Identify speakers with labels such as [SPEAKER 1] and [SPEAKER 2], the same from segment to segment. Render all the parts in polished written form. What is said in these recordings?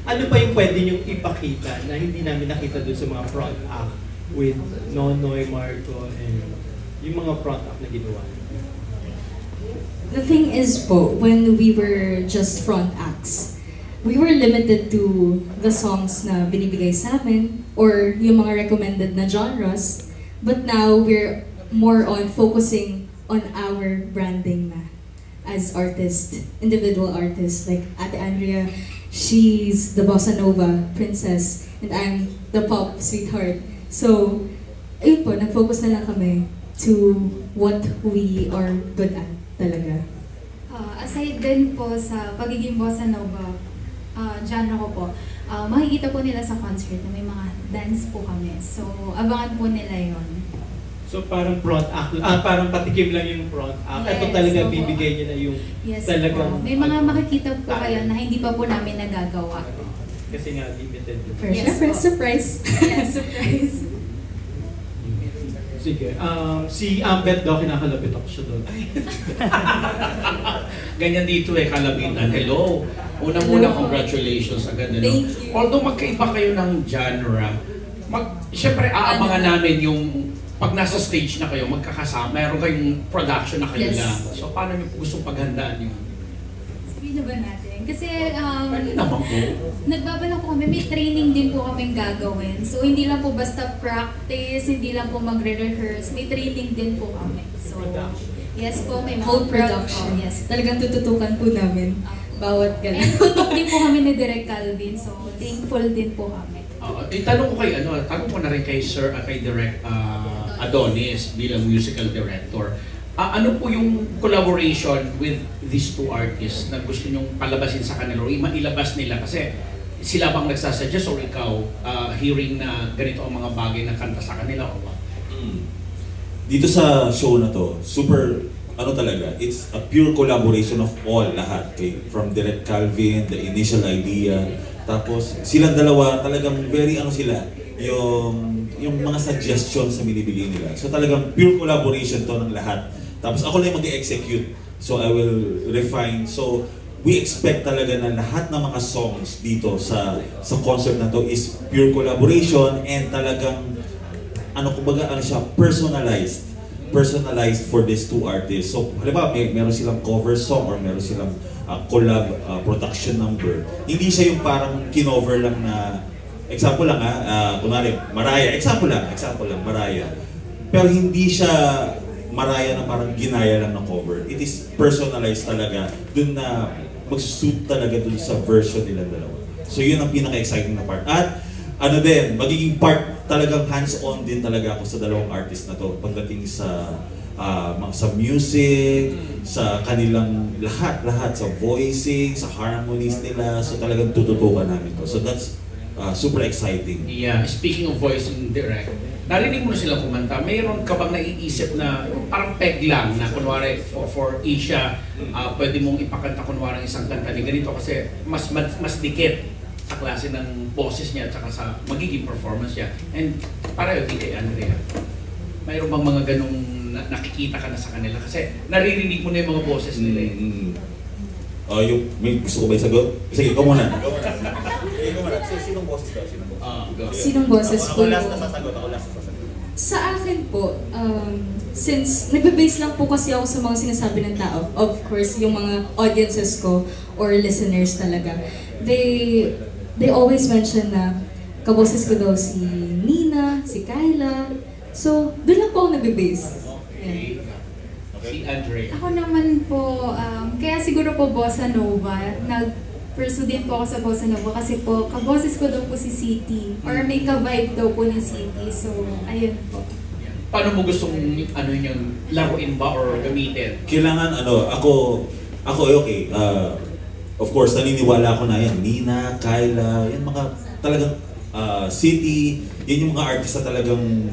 [SPEAKER 1] ano pa yung pwede niyong ipakita na hindi namin nakita doon sa mga front act with Nonoy, Marco, and yung mga front act na ginawa niyo?
[SPEAKER 2] The thing is po, when we were just front acts, we were limited to the songs na binibigay sa amin or yung mga recommended na genres. But now, we're more on focusing on our branding na as artists, individual artists. Like Ate Andrea, she's the bossa nova princess and I'm the pop sweetheart. So, ayun po, nag-focus na lang kami to what we are good at talaga.
[SPEAKER 3] Aside din po sa pagiging bossa nova genre ko po, makikita po nila sa concert na may mga dance po kami. So, abangan po nila yon.
[SPEAKER 1] So parang front act, parang patikim lang yung front act.
[SPEAKER 3] Yes,
[SPEAKER 1] Ito talaga
[SPEAKER 3] opo.
[SPEAKER 1] bibigay niya na yung
[SPEAKER 3] Yes
[SPEAKER 1] talagang...
[SPEAKER 3] po. May mga makikita po kayo na hindi pa po namin nagagawa.
[SPEAKER 1] Kasi nga limited yun.
[SPEAKER 2] Yes, surprise.
[SPEAKER 3] Yes, surprise.
[SPEAKER 1] Sige, si Ambet daw, kinakalapit ako siya doon.
[SPEAKER 4] Ganyan dito kalabitan. Hello. Unang-una, congratulations. Ang ganda. No?
[SPEAKER 2] Thank you.
[SPEAKER 4] Although magkaiba kayo ng genre, siyempre aabangan namin yung pag nasa stage na kayo, magkakasama, mayroon kayong production na kayo
[SPEAKER 2] Yes.
[SPEAKER 4] na. So paano niyo gusto paghandaan yun?
[SPEAKER 3] Sabihin na ba natin? Kasi
[SPEAKER 4] Pwede naman po.
[SPEAKER 3] nagbabalak po kami, may training din po kaming gagawin. So hindi lang po basta practice, hindi lang po magre-rehearse, may training din po kami. So yes po, may mga
[SPEAKER 2] Whole production.
[SPEAKER 3] Yes.
[SPEAKER 2] Talagang tututukan po namin bawat
[SPEAKER 3] And
[SPEAKER 2] ganun.
[SPEAKER 3] tutok din po kami ni Direk Calvin, so thankful din po kami.
[SPEAKER 4] Tanong ko kay tanong ko na rin kay Sir, kay Direk Adonis bilang musical director. Ano po yung collaboration with these two artists na gusto nyong palabasin sa kanila o mailabas nila? Kasi sila bang nagsasuggest or ikaw hearing na ganito ang mga bagay na kanta sa kanila o ba?
[SPEAKER 5] Dito sa show na to, super, talaga, it's a pure collaboration of all, lahat. Okay? From Direk Calvin, the initial idea, tapos silang dalawa, talagang very sila, yung mga suggestions sa binibigay nila. So talagang pure collaboration to ng lahat. Tapos ako lang yung mag-execute. So I will refine. So we expect talaga na lahat ng mga songs dito sa concert na to is pure collaboration and talagang siya, personalized for these two artists. So halimbawa meron silang cover song or meron silang collab production number. Hindi siya yung parang kinover lang na example lang kunwari Mariah, example lang Mariah. Pero hindi siya Mariah na parang ginaya lang ng cover. It is personalized talaga. Dun na magsusuit talaga dun sa version nila dalawa. So yun ang pinaka-exciting na part. At magiging part talagang hands-on din talaga ako sa dalawang artist na to. Pagdating sa music, sa kanilang lahat, sa voicing, sa harmonies nila. So talagang tututukan namin to. So that's super exciting.
[SPEAKER 4] Yeah, speaking of voicing direct, narinig mo na sila kumanta. Mayroon ka bang naiisip na parang peg lang na kunwari for Isha, pwede mong ipakanta kunwari isang kanta ni ganito kasi mas dikit sa klase ng boses niya at saka sa magiging performance niya. And para yung kay Andrea, mayroon bang mga ganong nakikita ka na sa kanila? Kasi naririnig mo na yung mga boses nila
[SPEAKER 5] May gusto ko ba isagot? Sige, ikaw muna.
[SPEAKER 6] Sinong boses daw?
[SPEAKER 2] Sinong boses po?
[SPEAKER 6] Ako last na sasagot.
[SPEAKER 2] Sa akin po, since nagbe-base lang po kasi ako sa mga sinasabi ng tao, of course, yung mga audiences ko or listeners talaga, they always mention na kaboses ko daw si Nina, si Kyla. So, doon lang po ako nagbe-base. Yeah.
[SPEAKER 4] Si Andrea.
[SPEAKER 3] Ako naman po, kaya siguro po Bossa Nova, nag-pursue din po ako sa Bossa Nova kasi po, kaboses ko daw po si City or may ka-vibe daw po ng City. So, ayun po.
[SPEAKER 4] Paano mo gustong yung laruin ba or gamitin?
[SPEAKER 5] Kailangan ako okay. Of course, naniniwala ako na yan. Nina, Kyla, yan mga talagang City, yan yung mga artist na talagang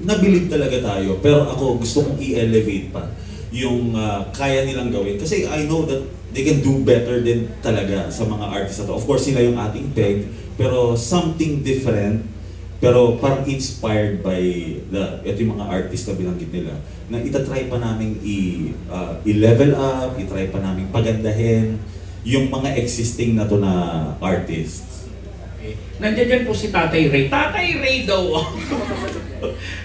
[SPEAKER 5] nabilib talaga tayo. Pero ako gusto kong i-elevate pa yung kaya nilang gawin. Kasi I know that they can do better din talaga sa mga artists na to. Of course, sila yung ating peg, pero something different, pero parang inspired by ito yung mga artist na binanggit nila, na itatry pa namin i-level up, itry pa namin pagandahin yung mga existing na to na artists.
[SPEAKER 4] Okay. Nandiyan dyan po si Tatay Ray. Tatay Ray daw!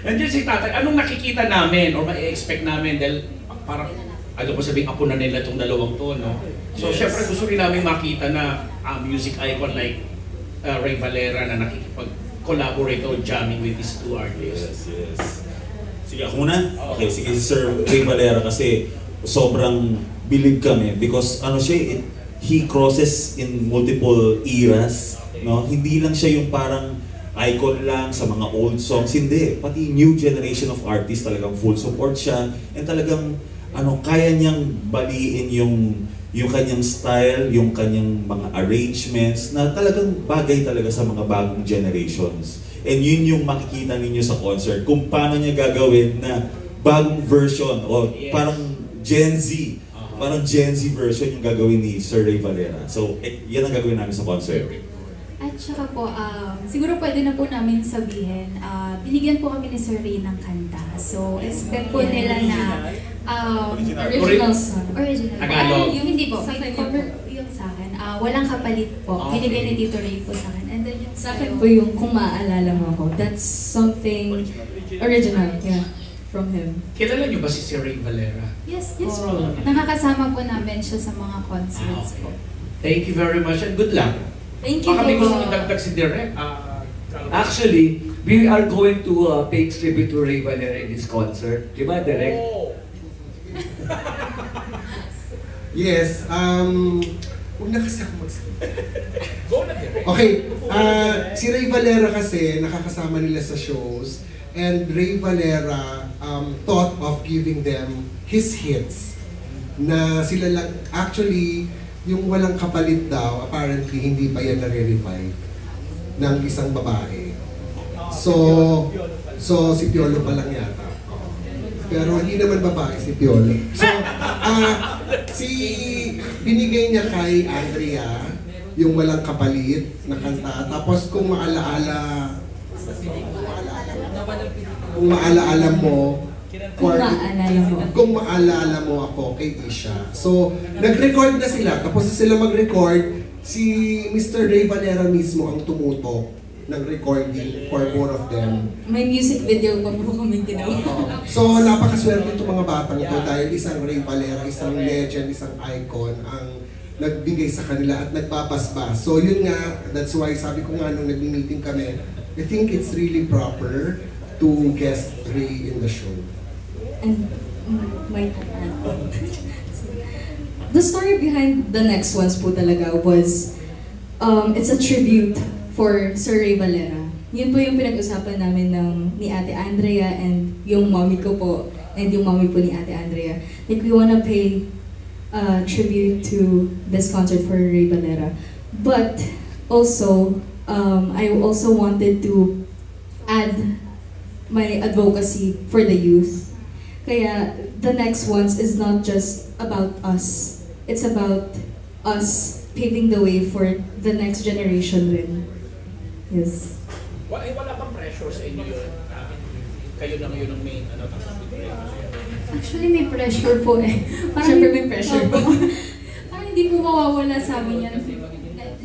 [SPEAKER 4] Nandiyan si Tatay. Anong nakikita namin or ma-expect namin? Dahil parang, ano ko sabihin, apo na nila itong dalawang to, no? So,
[SPEAKER 5] Yes.
[SPEAKER 4] syempre gusto rin namin makita na music icon like Ray Valera na nakikipag-collaborate o jamming with these two artists.
[SPEAKER 5] Yes. Sige, ako muna? Okay, sige si Sir Ray Valera kasi sobrang believe kami because ano siya, he crosses in multiple eras, no? Hindi lang siya yung parang icon lang sa mga old songs, hindi. Pati new generation of artists talagang full support siya and talagang kaya niyang baliin yung kanyang style, yung kanyang mga arrangements na talagang bagay talaga sa mga bagong generations. And yun yung makikita ninyo sa concert, kung paano niya gagawin na bagong version o parang Gen Z. Parang Gen Z version yung gagawin ni Sir Ray Valera. So, yan ang gagawin namin sa concert.
[SPEAKER 3] At saka po, siguro pwede na po namin sabihin, binigyan po kami ni Sir Ray ng kanta. So, expect po nila na
[SPEAKER 2] Original song.
[SPEAKER 3] original.
[SPEAKER 4] Tagalog.
[SPEAKER 3] Yung hindi po,
[SPEAKER 2] Sa akin
[SPEAKER 3] cover yung sa akin. Walang kapalit po.
[SPEAKER 4] Okay.
[SPEAKER 3] Binigay ni Tito Ray po sa akin. And then yung
[SPEAKER 2] Sa akin po yung kung maaalala mo ako. That's something original, yeah, from him.
[SPEAKER 4] Kilala niyo ba si Sir Ray Valera?
[SPEAKER 3] Yes po.
[SPEAKER 2] Yes po.
[SPEAKER 3] Nakakasama po namin siya sa mga concerts po.
[SPEAKER 4] Thank you very much and good luck.
[SPEAKER 2] Thank you
[SPEAKER 4] Baka may gusto
[SPEAKER 2] po.
[SPEAKER 4] mong dagdag si Direk.
[SPEAKER 7] Actually, we are going to pay tribute to Ray Valera in this concert. Di ba, Direk?
[SPEAKER 8] Yes, huwag na kasi ako magsalita. Okay, si Ray Valera kasi nakakasama nila sa shows and Ray Valera thought of giving them his hits na sila lang, actually, yung walang kapalit daw, apparently hindi pa yan nare-revive ng isang babae. So si Piolo pa lang yata. Pero hindi naman babae si Piolo. So, binigay niya kay Andrea yung walang kapalit na kanta. Tapos kung maalaala mo, kung maalala mo ako kay Isha. So, nag-record na sila. Tapos sila mag-record, si Mr. Ray Valera mismo ang tumutok ng recording for both of them.
[SPEAKER 2] May music video pa po kami ginawa.
[SPEAKER 8] So, napakaswerte itong mga batang to dahil isang Ray Valera, isang legend, isang icon ang nagbigay sa kanila at nagpapaspas. So, yun nga, that's why sabi ko nga nung nag-meeting kami, I think it's really proper to guest Ray in the show.
[SPEAKER 2] And my the story behind the next ones po talaga was it's a tribute for Sir Ray Valera. Yun po yung pinag-usapan namin ni Ate Andrea and yung mommy ko po and yung mommy po ni Ate Andrea. Like we wanna pay tribute to this concert for Ray Valera. But also, I also wanted to add my advocacy for the youth. Kaya the next ones is not just about us. It's about us paving the way for the next generation rin. Yes.
[SPEAKER 4] Wala bang pressure sa inyo yun? Kayo na ngayon ang main,
[SPEAKER 3] Actually, may pressure po eh.
[SPEAKER 2] Siyempre may pressure po.
[SPEAKER 3] Parang hindi po mawawala sa amin yan.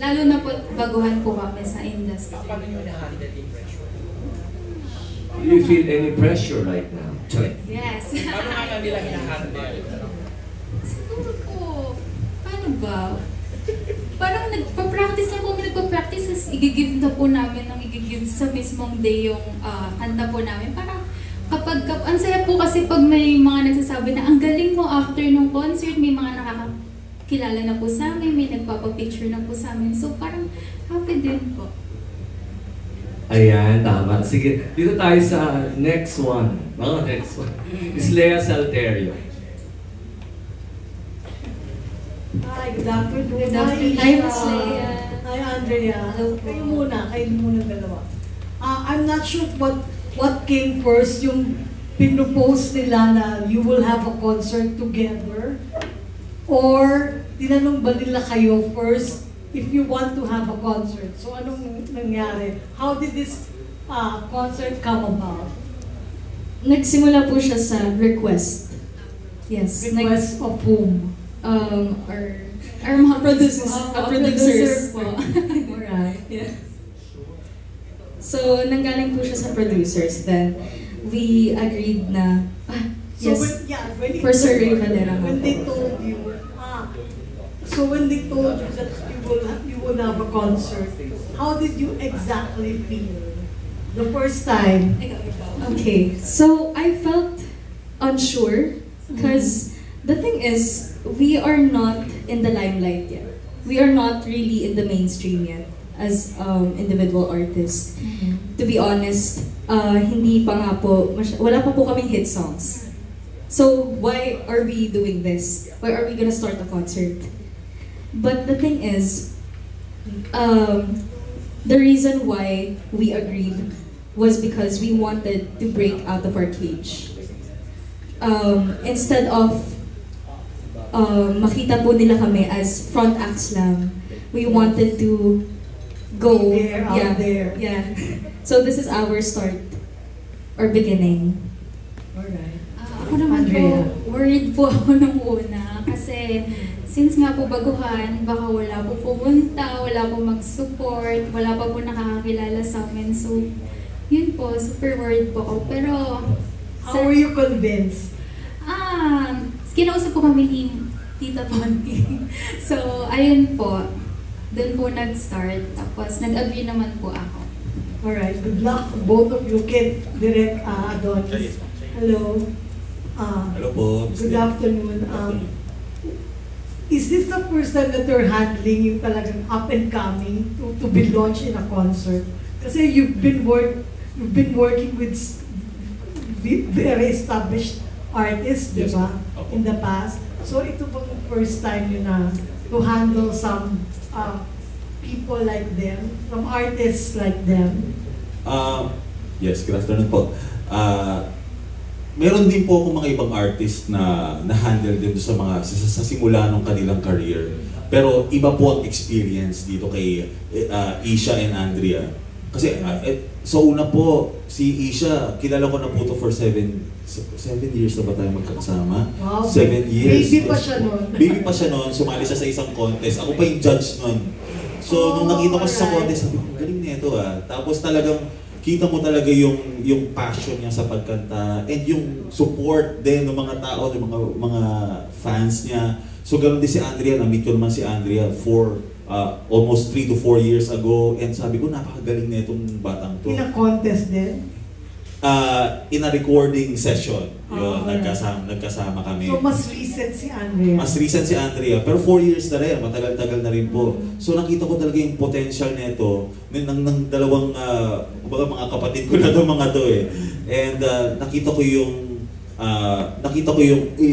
[SPEAKER 3] Lalo na po, baguhan po kami sa industry.
[SPEAKER 4] Paano nyo na-handle yung pressure?
[SPEAKER 7] Do you feel any pressure right now?
[SPEAKER 3] Yes.
[SPEAKER 4] Paano nga nila hinahandle?
[SPEAKER 3] Siguro po, paano ba? Parang nagpa-practice lang kami, nagpa-practice, i-give na po namin ng i-give sa mismong day yung kanta po namin. Parang ang saya po kasi pag may mga nagsasabi na ang galing mo after nung concert, may mga nakakakilala na po sa amin, may nagpapapicture na po sa amin. So parang happy din po.
[SPEAKER 7] Ayan, tama. Sige, dito tayo sa next one. Next one. Is Lea Salterio.
[SPEAKER 9] Hi, good afternoon.
[SPEAKER 3] Good afternoon.
[SPEAKER 9] Hi,
[SPEAKER 3] Miss Lea.
[SPEAKER 9] Hi, Andrea.
[SPEAKER 3] Hello po.
[SPEAKER 9] Kayo muna dalawa. I'm not sure what came first, yung pinopose nila na you will have a concert together, or tinanong ba nila kayo first if you want to have a concert? So anong nangyari? How did this concert come about?
[SPEAKER 2] Nagsimula po siya sa request. Yes.
[SPEAKER 9] Request of whom?
[SPEAKER 2] Our mga producers.
[SPEAKER 3] Producers po.
[SPEAKER 9] Alright.
[SPEAKER 2] Yeah. So, nanggaling po siya sa producers. Then, we agreed na, yes, for Sir Ray Valera.
[SPEAKER 9] When they told you, so when they told you that you will have a concert, how did you exactly feel the first time?
[SPEAKER 2] Okay, so I felt unsure because the thing is, we are not in the limelight yet. We are not really in the mainstream yet as individual artists. To be honest, hindi pa nga po, wala pa po kaming hit songs. So why are we doing this? Why are we gonna start a concert? But the thing is, the reason why we agreed was because we wanted to break out of our cage. Instead of makita po nila kami as front acts lang, we wanted to go
[SPEAKER 9] out there.
[SPEAKER 2] Yeah. So this is our start or beginning.
[SPEAKER 9] Alright.
[SPEAKER 3] Ako naman po, worried po ako nung una kasi since nga po baguhan, baka wala po pumunta, wala po mag-support, wala pa po nakakakilala sa amin. So, yun po, super worried po ako. Pero,
[SPEAKER 9] how were you convinced?
[SPEAKER 3] Kinausap po kami ni Tita Tonti. So, ayun po, doon po nag-start. Tapos, nag-agree naman po ako.
[SPEAKER 9] Alright, good luck to both of you. Kid, Direk, Adonis. Hello.
[SPEAKER 5] Hello po.
[SPEAKER 9] Good afternoon. Is this the first time that you're handling yung talagang up and coming to be launched in a concert? Kasi you've been working with very established artists,
[SPEAKER 5] yes,
[SPEAKER 9] di ba? In the past. So ito bang first time yun na to handle some people like them, some artists like them?
[SPEAKER 5] Yes, good afternoon po. Meron din po akong mga ibang artist na na-handle din sa mga sa simula ng kanilang career. Pero iba po ang experience dito kay Isha and Andrea. Kasi sa una po, si Isha, kilala ko na po to for 7 years na ba tayo magkakasama?
[SPEAKER 9] Wow,
[SPEAKER 5] 7 years.
[SPEAKER 9] Baby pa siya noon.
[SPEAKER 5] Baby pa siya noon, sumali siya sa isang contest. Ako pa yung judge noon. So, nung nakita ko siya sa contest, sabi ko, galing na ito ah. Tapos talagang, kita mo talaga yung passion niya sa pagkanta and yung support din ng mga tao, ng mga fans niya. So ganoon din si Andrea, na-meet ko naman si Andrea for almost 3 to 4 years ago and sabi ko napakagaling na itong batang to.
[SPEAKER 9] In a contest din?
[SPEAKER 5] In a recording session. Yun,
[SPEAKER 9] right.
[SPEAKER 5] nagkasama kami.
[SPEAKER 9] So mas recent si Andrea?
[SPEAKER 5] Mas recent si Andrea, pero 4 years na rin, matagal-tagal na rin po. So nakita ko talaga yung potential nito ng dalawang mga kapatid ko na to mga to eh. And nakita ko yung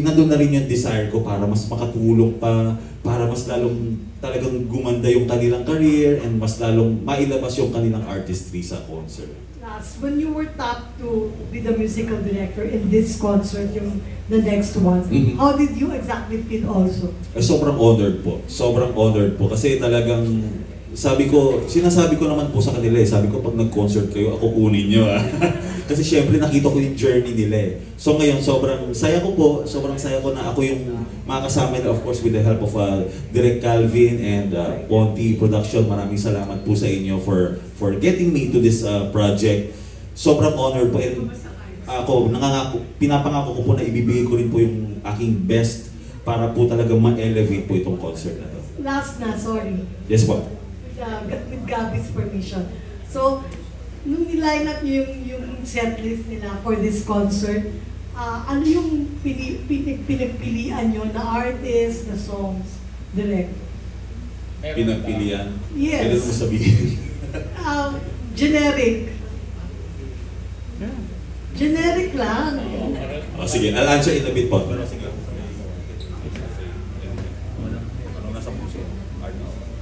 [SPEAKER 5] nandun na rin yung desire ko para mas makatulong pa, para mas lalong talagang gumanda yung kanilang career and mas lalong mailabas yung kanilang artistry sa concert.
[SPEAKER 9] When you were tapped to be the musical director in this concert, the next one, how did you exactly feel also?
[SPEAKER 5] Sobrang honored po. Sobrang honored po. Kasi talagang, sinasabi ko naman po sa kanila eh. Sabi ko, pag nag-concert kayo, ako kunin nyo ah. Kasi syempre nakita ko yung journey nila eh. So ngayon, sobrang saya ko na ako yung makakasama nila, of course, with the help of Direk Calvin and Ponti Production. Maraming salamat po sa inyo for getting me to this project. Sobrang honored po. And ako, pinapangako ko po na ibibigay ko rin po yung aking best para po talaga ma-elevate po itong concert na to.
[SPEAKER 9] Last na, sorry.
[SPEAKER 5] Yes po.
[SPEAKER 9] With Gabby's permission. So, nung niline up yung setlist nila for this concert, ano yung pinagpilian nyo na artist, na songs, direct?
[SPEAKER 5] Pinagpilian?
[SPEAKER 9] Yes.
[SPEAKER 5] Pwede mo sabihin?
[SPEAKER 9] Generic. Generic lang.
[SPEAKER 5] Oh, sige, I'll answer in a bit po.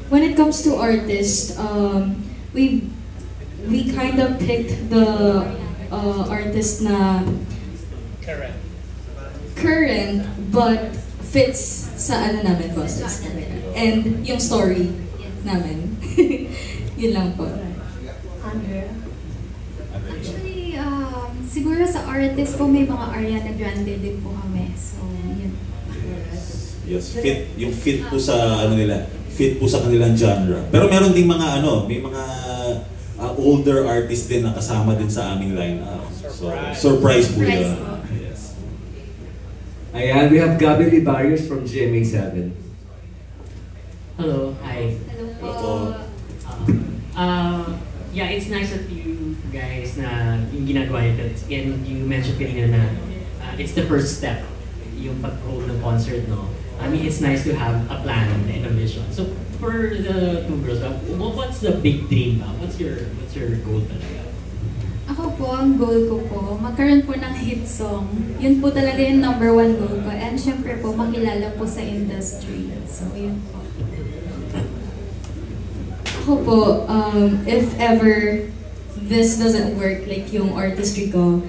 [SPEAKER 2] When it comes to artists, we kind of picked the artist na current but fits sa ano namin bosses and yung story namin. Yun lang po.
[SPEAKER 9] Andrea?
[SPEAKER 3] Actually, siguro sa artist po may mga Ariana Grande din po kami. So, yun.
[SPEAKER 5] Yes, yung fit po sa ano nila, fit po sa kanilang genre. Pero meron ding mga may mga older artist din na kasama din sa aming lineup. So, surprise po
[SPEAKER 3] Surprise
[SPEAKER 5] yun.
[SPEAKER 3] po.
[SPEAKER 5] Yes.
[SPEAKER 7] Ayan, we have Gabby Libarios from GMA7.
[SPEAKER 10] Hello, hi.
[SPEAKER 3] Hello po.
[SPEAKER 10] Yeah, it's nice that you guys na yung ginagawa nito. And you mentioned kanina na it's the first step, yung pag-hold ng concert, no? I mean, it's nice to have a plan and a vision. So, for the two girls, what's the big dream now? What's your goal talaga?
[SPEAKER 3] Ako po, ang goal ko po, magkaroon po ng hit song. Yun po talaga yung number one goal ko. And syempre po, makilala po sa industry. So, yun po.
[SPEAKER 2] Ako po, if ever this doesn't work, like yung artistry ko,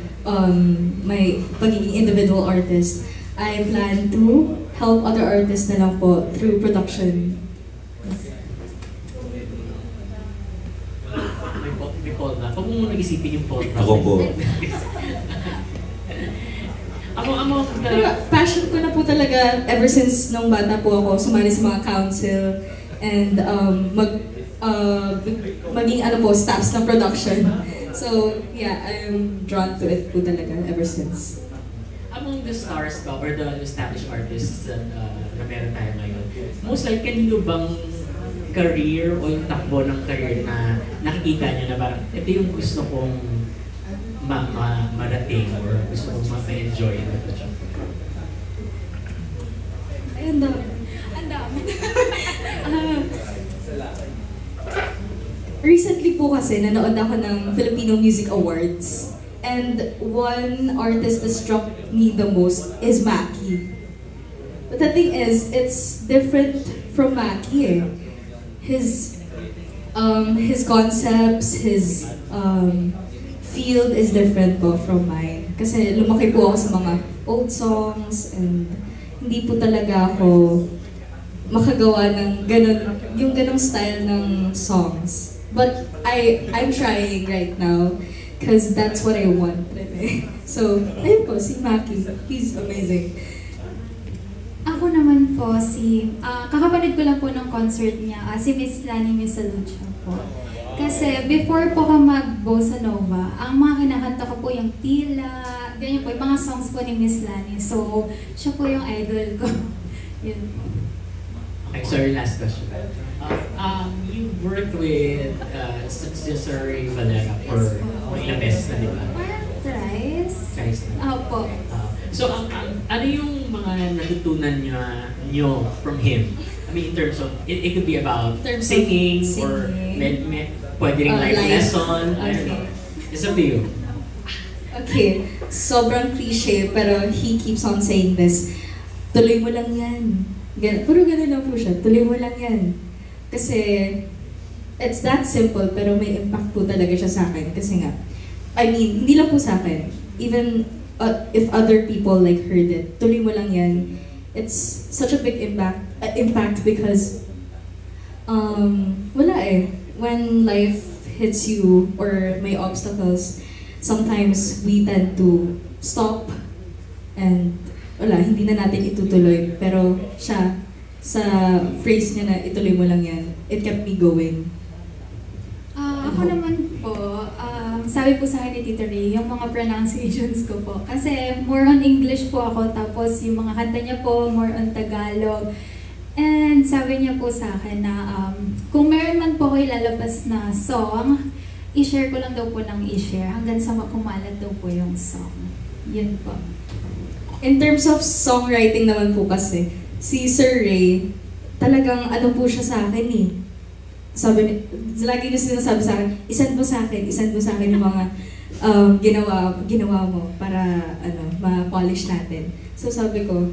[SPEAKER 2] my pagiging individual artist, I plan to help other artists na lang po through production.
[SPEAKER 10] May fault na. Huwag mo muna isipin yung fault na.
[SPEAKER 5] Ako po.
[SPEAKER 2] Pero passion ko na po talaga ever since nung bata po ako, sumali sa mga council and maging ano po, staffs ng production. So yeah, I'm drawn to it po talaga ever since.
[SPEAKER 10] Among the stars ka, or the established artists na meron tayo ngayon, most likely kanino bang career o yung takbo ng career na nakikita niya na parang ito yung gusto kong marating or gusto kong ma-enjoy in the future?
[SPEAKER 2] Ay, ang dami.
[SPEAKER 3] Ang dami.
[SPEAKER 2] Recently po kasi, nanood ako ng Filipino Music Awards. And one artist that struck me the most is Maki. But the thing is, it's different from Maki eh. His concepts, his field is different po from mine. Kasi lumaki po ako sa mga old songs and hindi po talaga ako makagawa ng yung ganong style ng songs. But I'm trying right now because that's what I want. So, ayun po, si Maki. He's amazing.
[SPEAKER 3] Ako naman po, kakapanood ko lang po ng concert niya, si Miss Lani Misalucha po. Kasi before po ako mag-Bossa Nova, ang mga kinakanta ko po yung Tila, ganyan po, yung mga songs po ni Miss Lani. So, siya po yung idol ko. Yun po.
[SPEAKER 10] Okay, sorry, last question. You worked with Sir Ray Valera for ilang beses na, di ba?
[SPEAKER 3] Parang thrice.
[SPEAKER 10] Thrice na.
[SPEAKER 3] Opo.
[SPEAKER 10] So, ano yung mga natutunan nyo from him? I mean, in terms of, it could be about singing, or pwede rin life lesson. I don't know. It's up to you.
[SPEAKER 2] Okay, sobrang cliche, pero he keeps on saying this. Tuloy mo lang yan. Puro ganun lang po siya. Tuloy mo lang yan. Kasi, it's that simple, pero may impact po talaga siya sa akin. Kasi nga, I mean, hindi lang po sa akin. Even if other people like heard it, tuloy mo lang yan. It's such a big impact because, wala eh. When life hits you or may obstacles, sometimes we tend to stop and wala, hindi na natin itutuloy. Pero siya, sa phrase niya na ituloy mo lang yan, it kept me going.
[SPEAKER 3] Ako naman po, sabi po sa akin ni Tito Ray, yung mga pronunciations ko po. Kasi more on English po ako, tapos yung mga kanta niya po, more on Tagalog. And sabi niya po sa akin na kung meron man po ako ilalabas na song, i-share ko lang daw po ng i-share hanggang sa makumalat daw po yung song. Yun po.
[SPEAKER 2] In terms of songwriting naman po kasi, si Sir Ray, talagang ano po siya sa akin eh. Sabi niya, lagi niya sinasabi sa akin, isend mo sa akin yung mga ginawa mo para ma-polish natin. So sabi ko,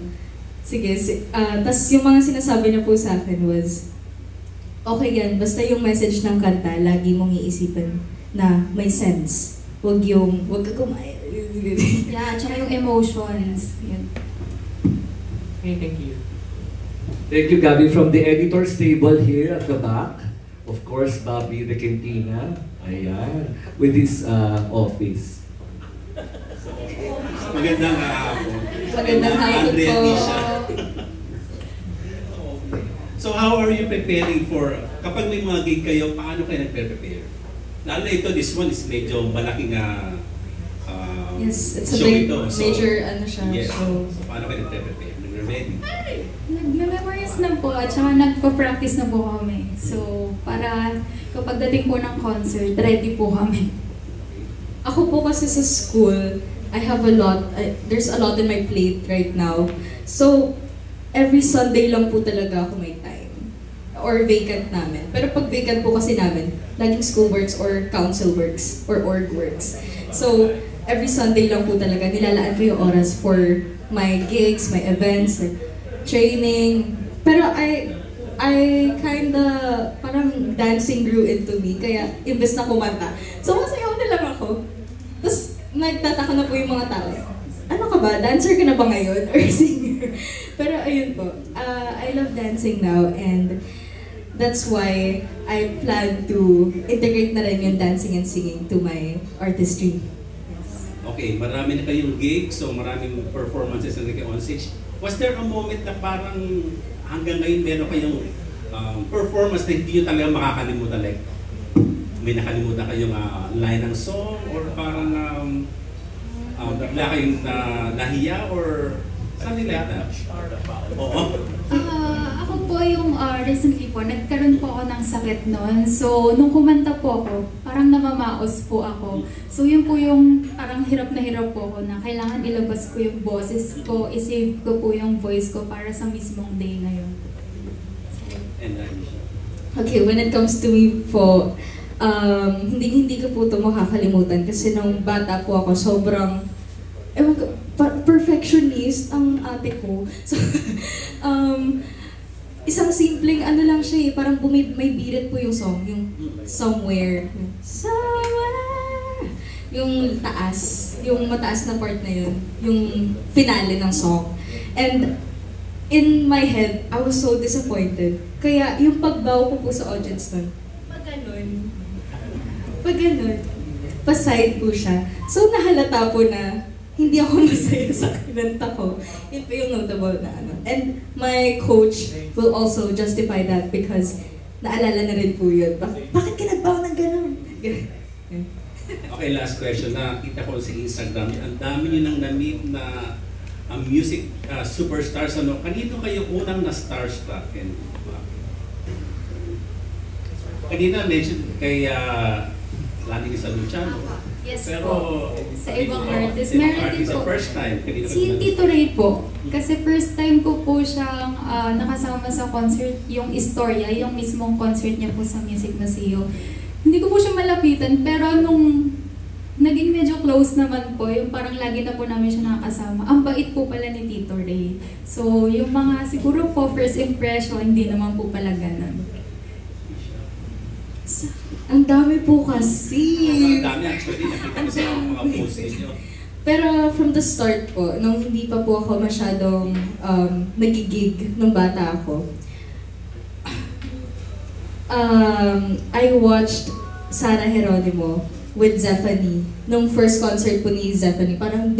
[SPEAKER 2] sige, tas yung mga sinasabi niya po sa akin was, okay yan, basta yung message ng kanta, lagi mong iisipin na may sense. Wag ka kumaya.
[SPEAKER 3] Yeah, tsaka yung emotions. Yun.
[SPEAKER 10] Okay, thank you.
[SPEAKER 7] Thank you, Gabby. From the editor's table here at the back, of course, Bobby the Cantina. Ayan. With his office.
[SPEAKER 6] Magandang hapon.
[SPEAKER 2] Magandang hapon
[SPEAKER 6] Andrea
[SPEAKER 2] po.
[SPEAKER 6] Tisha. So how are you preparing for, kapag may mga gig kayo, paano kayo nagpe-prepare?
[SPEAKER 11] lalo na ito, this one is medyo malaking
[SPEAKER 2] Yes, it's a
[SPEAKER 11] show
[SPEAKER 2] big,
[SPEAKER 11] ito. So,
[SPEAKER 2] major ano siya,
[SPEAKER 11] yes.
[SPEAKER 2] show.
[SPEAKER 11] So, paano kayo nag-prepare? Nag-ready?
[SPEAKER 3] Nag-memorize na po at saka nagpa-practice na po kami. So, para kapag dating po ng concert, ready po kami.
[SPEAKER 2] Ako po kasi sa school, I have a lot, there's a lot in my plate right now. So, every Sunday lang po talaga ako may time. Or vacant namin. Pero pag vacant po kasi namin, laging school works or council works or org works. So, every Sunday lang po talaga nilalaan ko yung oras for my gigs, my events, like training. Pero I kinda, parang dancing grew into me, kaya imbes na kumanta. So, masayaw na lang ako. Tapos, nagtataka na po yung mga tao. Ano ka ba? Dancer ka na ba ngayon? Or singer? Pero ayun po, I love dancing now and that's why I plan to integrate na rin yung dancing and singing to my artistry. Yes.
[SPEAKER 11] Okay, marami na kayong gigs, so maraming performances na kayo on stage. Was there a moment na parang hanggang ngayon meron kayong performance na hindi nyo talaga makakalimutan? Like, may nakalimutan kayong line ng song or parang bigla kayong nahiya or something like that? Oo.
[SPEAKER 3] Ako po yung recently po, nagkaroon po ako ng sakit noon. So, nung kumanta po ako, parang namamaos po ako. So, yun po yung parang hirap na hirap po ako na kailangan ilabas ko yung boses ko, isave ko po yung voice ko para sa mismong day na yun.
[SPEAKER 2] Okay, when it comes to me po, hindi ko po ito makakalimutan kasi nung bata po ako, sobrang, ewan ko, perfectionist ang ate ko. So, isang simpleng ano lang siya eh, parang may birit po yung song, yung somewhere. Somewhere! Yung taas, yung mataas na part na yun, yung finale ng song. And in my head, I was so disappointed. Kaya yung pagbaw ko po sa audience nun, pag ganun, pa-side po siya. So nahalata po na hindi ako masaya sa kinanta ko. Yun po yung notable na ano. And my coach will also justify that because naalala na rin po yun. Bakit ka nagbaw ng ganun?
[SPEAKER 11] Okay, last question. Nakita ko sa Instagram, ang dami nyo nang na-meet na music superstars. Ano? Kanino kayo unang na-starstruck? Kanina mention kay Lani sa Luciano.
[SPEAKER 3] Yes
[SPEAKER 11] pero,
[SPEAKER 3] po. Sa ibang artist. Meron din po.
[SPEAKER 11] First time.
[SPEAKER 3] Si Tito Ray po. Kasi first time ko po siyang nakasama sa concert, yung Istorya, yung mismong concert niya po sa Music Museum. Hindi ko po siya malapitan, pero nung naging medyo close naman po, yung parang lagi na po namin siya nakakasama. Ang bait po pala ni Tito Ray. So, yung mga siguro po first impression, hindi naman po pala ganun.
[SPEAKER 2] Ang dami po kasi.
[SPEAKER 11] Ang dami actually, nakita ko sa mga posts ninyo.
[SPEAKER 2] Pero from the start po, nung hindi pa po ako masyadong nagigig nung bata ako, I watched Sarah Geronimo with Zephanie. Nung first concert po ni Zephanie, parang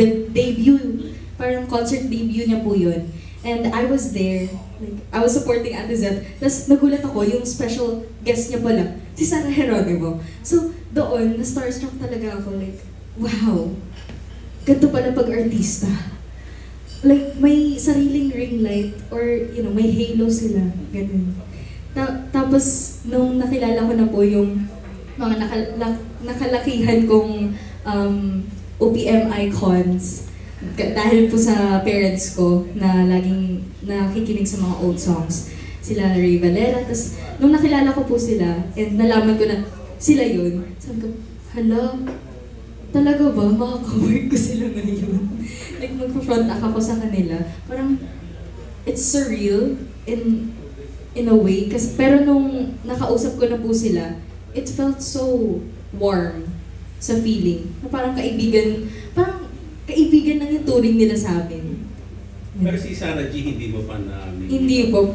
[SPEAKER 2] concert debut niya po yun. And I was there, like, I was supporting Ate Zeph. Tapos nagulat ako, yung special guest niya pala, si Sarah Geronimo. So doon, na-starstruck talaga ako, like, wow, ganito pala pag-artista. Like, may sariling ring light or, you know, may halo sila, ganun. Tapos, nung nakilala ko na po yung mga nakalakihan kong OPM icons, dahil po sa parents ko na laging nakikinig sa mga old songs, sila Ray Valera. Tapos, nung nakilala ko po sila, and nalaman ko na sila yun, sabi ko, hala, talaga ba? Makaka-work ko sila ngayon. Like, mag-front act ako sa kanila. Parang, it's surreal in a way. Pero nung nakausap ko na po sila, it felt so warm sa feeling. Na parang kaibigan lang yung turing nila sa amin.
[SPEAKER 11] Pero si Sarah G, hindi mo pa na...
[SPEAKER 2] Hindi po.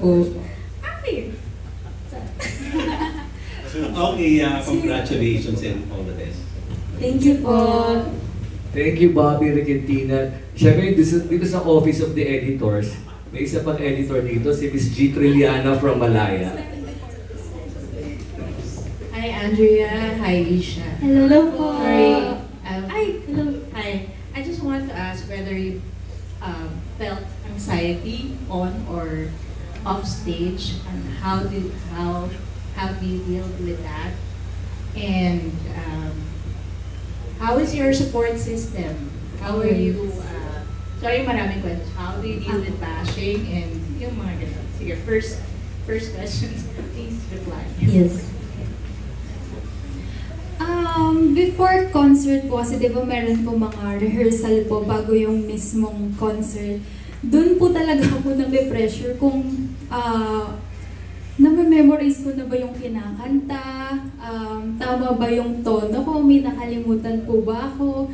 [SPEAKER 11] Okay, congratulations and all the best.
[SPEAKER 2] Thank you po.
[SPEAKER 7] Thank you, Bobby Regentina. Siyempre, dito sa Office of the Editors, may isa pang editor dito, si Miss G. Trilliana from Malaya.
[SPEAKER 12] Hi, Andrea. Hi, Isha.
[SPEAKER 2] Hello po.
[SPEAKER 12] Sorry.
[SPEAKER 2] Hello.
[SPEAKER 12] Hi. I just want to ask whether you felt anxiety on or off stage, and how have you dealt with that? And how is your support system? How are you? Sorry, maraming questions. How do you deal with bashing and yung mga ganun? Sige, first questions. Please reply.
[SPEAKER 2] Yes.
[SPEAKER 3] Before concert po, kasi di ba meron po mga rehearsal po bago yung mismong concert. Doon po talaga ako nabe-pressure kung na-memorize ko na ba yung kinakanta, tama ba yung tono ko, may nakalimutan po ba ako.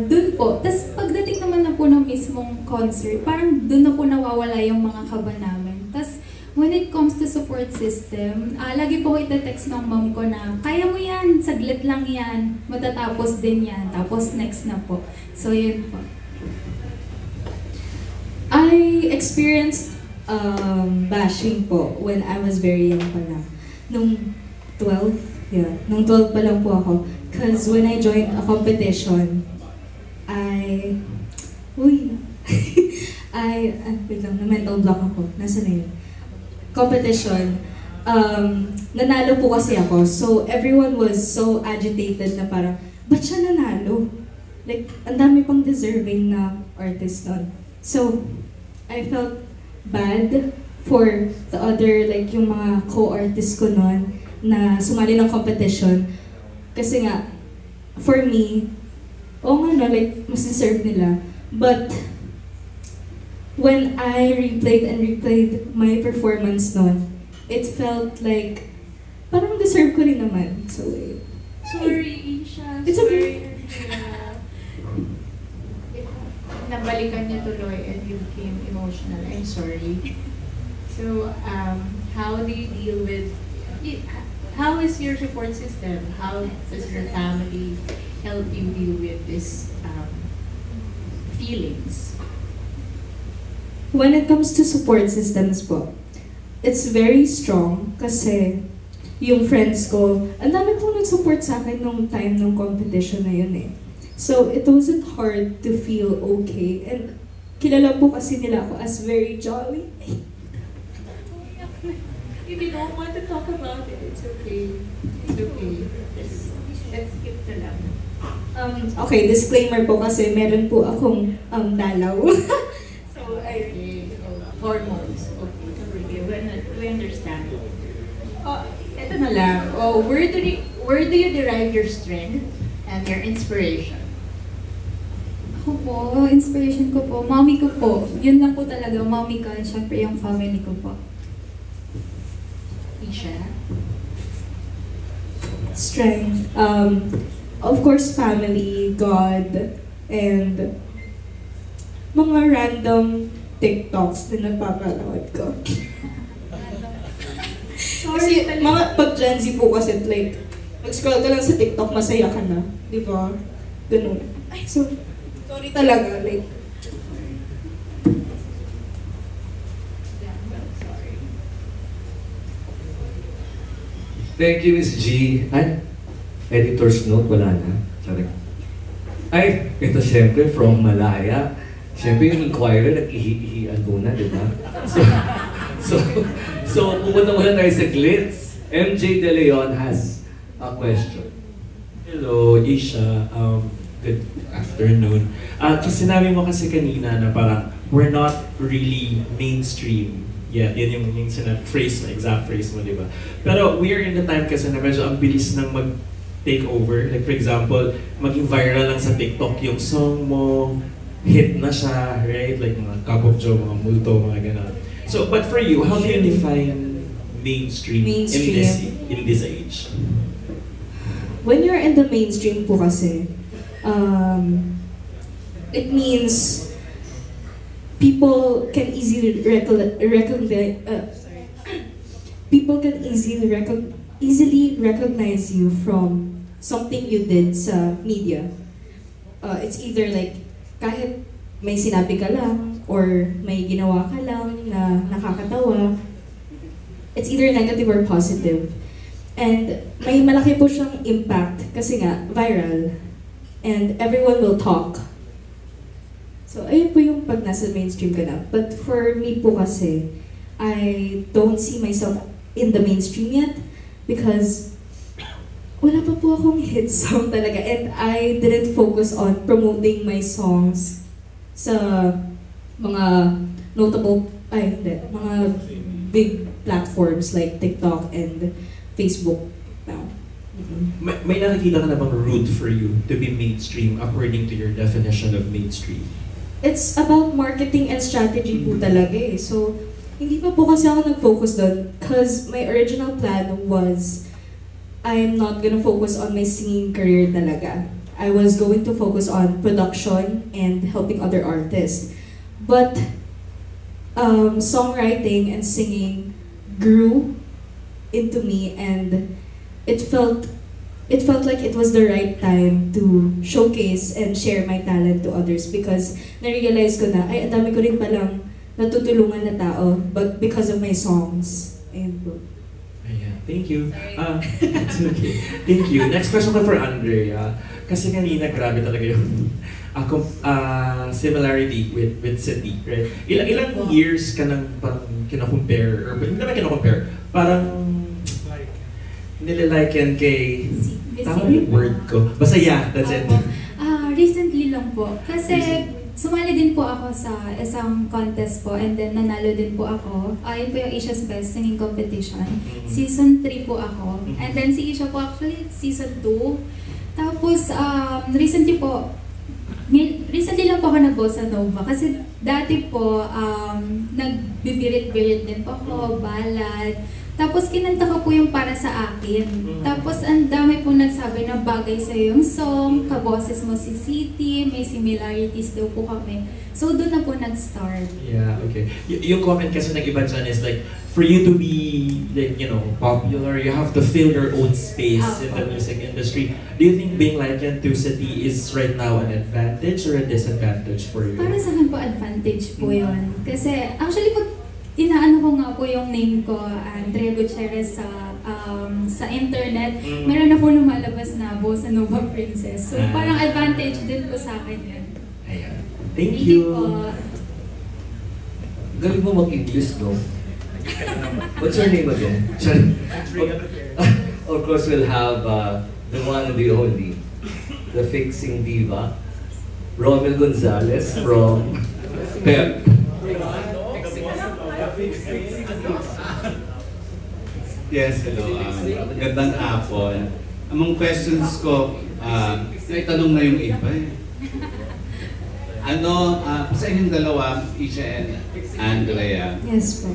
[SPEAKER 3] Doon po. Tapos pagdating naman na po ng mismong concert, parang doon na po nawawala yung mga kaba namin. Tapos when it comes to support system, lagi po ko ite-text ng mom ko na, kaya mo yan, saglit lang yan, matatapos din yan, tapos next na po. So yun po.
[SPEAKER 2] I experienced bashing po when I was very young pa lang. Nung 12, nung 12 pa lang po ako. Because when I joined a competition, wait lang, na-mental block ako. Nasaan na yun? Competition. Nanalo po kasi ako. So, everyone was so agitated na parang, ba't siya nanalo? Like, ang dami pang deserving na artist nun. So, I felt bad for the other, like, yung mga co-artists ko nun na sumali ng competition. Kasi nga, for me, like, mas deserve nila. But, when I replayed my performance nun, it felt like, parang deserve ko rin naman. So,
[SPEAKER 12] Sorry, Isha.
[SPEAKER 2] It's okay.
[SPEAKER 12] Nabalikan niya tuloy and you became emotional. I'm sorry. So, how do you deal with, how is your support system? How does your family help you deal with these feelings?
[SPEAKER 2] When it comes to support systems po, it's very strong kasi yung friends ko, ang dami pong nag-support sa akin nung time ng competition na yun eh. So it wasn't hard to feel okay, and kilala po kasi nila ako as very jolly.
[SPEAKER 12] If you don't want to talk about it, it's okay. It's okay. Let's skip to lang.
[SPEAKER 2] Okay, disclaimer po kasi meron po akong dalaw.
[SPEAKER 12] Hormones. Okay, we understand. Ito na lang. Where do you derive your strength and your inspiration?
[SPEAKER 3] Ako po, inspiration ko po, mommy ko po. Yun lang po talaga, mommy ko, and syempre yung family ko po.
[SPEAKER 12] Isha?
[SPEAKER 2] Strength. Of course, family, God, and mga random TikToks na napapanood ko. Kasi mga pag Gen Z po kasi, like, mag-scroll ka lang sa TikTok, masaya ka na. Di ba? Ganun. Ay, sorry talaga. Like,
[SPEAKER 7] Thank you, Miss G. Editor's note, wala na. Sorry. Ito siyempre, from Malaya. Siyempre yung inquirer, nag-ihihian muna, di ba? So, pupunta muna tayo sa Glitz. MJ De Leon has a question.
[SPEAKER 6] Hello, Isha. Good afternoon. Kasi sinabi mo kasi kanina na parang we're not really mainstream. Yeah, yan yung phrase mo, exact phrase mo, di ba? Pero we are in the time kasi na medyo ang bilis ng mag-take over. Like for example, maging viral lang sa TikTok yung song mo, hit na siya, right? Like mga Cup of Joe, mga Multo, mga gano'n. So, but for you, how do you define mainstream. In this age?
[SPEAKER 2] When you're in the mainstream po kasi, it means people can easily easily recognize you from something you did sa media. It's either like kahit may sinabi ka lang or may ginawa ka lang na nakakatawa, it's either negative or positive. And may malaki po siyang impact kasi nga, viral. And everyone will talk. So, ayun po yung pag nasa mainstream ka na. But for me po kasi, I don't see myself in the mainstream yet because wala pa po akong hit song talaga. And I didn't focus on promoting my songs sa mga notable, mga big platforms like TikTok and Facebook now.
[SPEAKER 6] May nakikita ka na bang route for you to be mainstream according to your definition of mainstream?
[SPEAKER 2] It's about marketing and strategy po talaga eh. So, hindi pa po kasi ako nag-focus doon because my original plan was I'm not gonna focus on my singing career talaga. I was going to focus on production and helping other artists. But songwriting and singing grew into me and it felt like it was the right time to showcase and share my talent to others because na-realize ko na, ay, ang dami ko rin palang natutulungan na tao but because of my songs. Ayun po.
[SPEAKER 6] Ayan, thank you. It's okay. Thank you. Next question ko for Andrea. Kasi kanina, grabe talaga yung similarity with City, right? Ilang years ka nang parang kina-compare, or hindi naman kina-compare, parang nililiken kay... Tama yung word ko. Basta yeah, that's it.
[SPEAKER 3] Recently lang po. Kasi sumali din po ako sa isang contest po and then nanalo din po ako. Yun po yung Asia's Best Singing Competition. Season 3 po ako. And then si Isha po actually Season 2. Tapos recently lang po ako nag-bossa nova. Kasi dati po nagbibirit-birit din po ako, ballad. Tapos kinanta ko po yung Para Sa Akin. Tapos ang dami po nagsabi na bagay sa yung song, kaboses mo si City, may similarities daw po kami. So doon na po nag-start.
[SPEAKER 6] Yeah, okay. Yung comment kasi ng iba dyan is like, for you to be like, popular, you have to fill your own space in the music industry. Do you think being likened to City is right now an advantage or a disadvantage for you?
[SPEAKER 3] Para sa akin po advantage po yun. Kasi actually pag inaano ko nga po yung name ko, Andrea Gutierrez sa internet, meron na po lumalabas na Bossa Nova Princess. So parang advantage din po sa akin yan.
[SPEAKER 6] Ayan. Thank you.
[SPEAKER 7] Galing mo mag-English, no? What's your name again? Of course, we'll have the one and the only, the fixing diva, Romel Gonzalez from Pep.
[SPEAKER 11] Yes, hello. Gandang hapon. Among questions ko, naitanong na yung iba eh. Sa inyong dalawa, Isha and Andrea.
[SPEAKER 2] Yes po.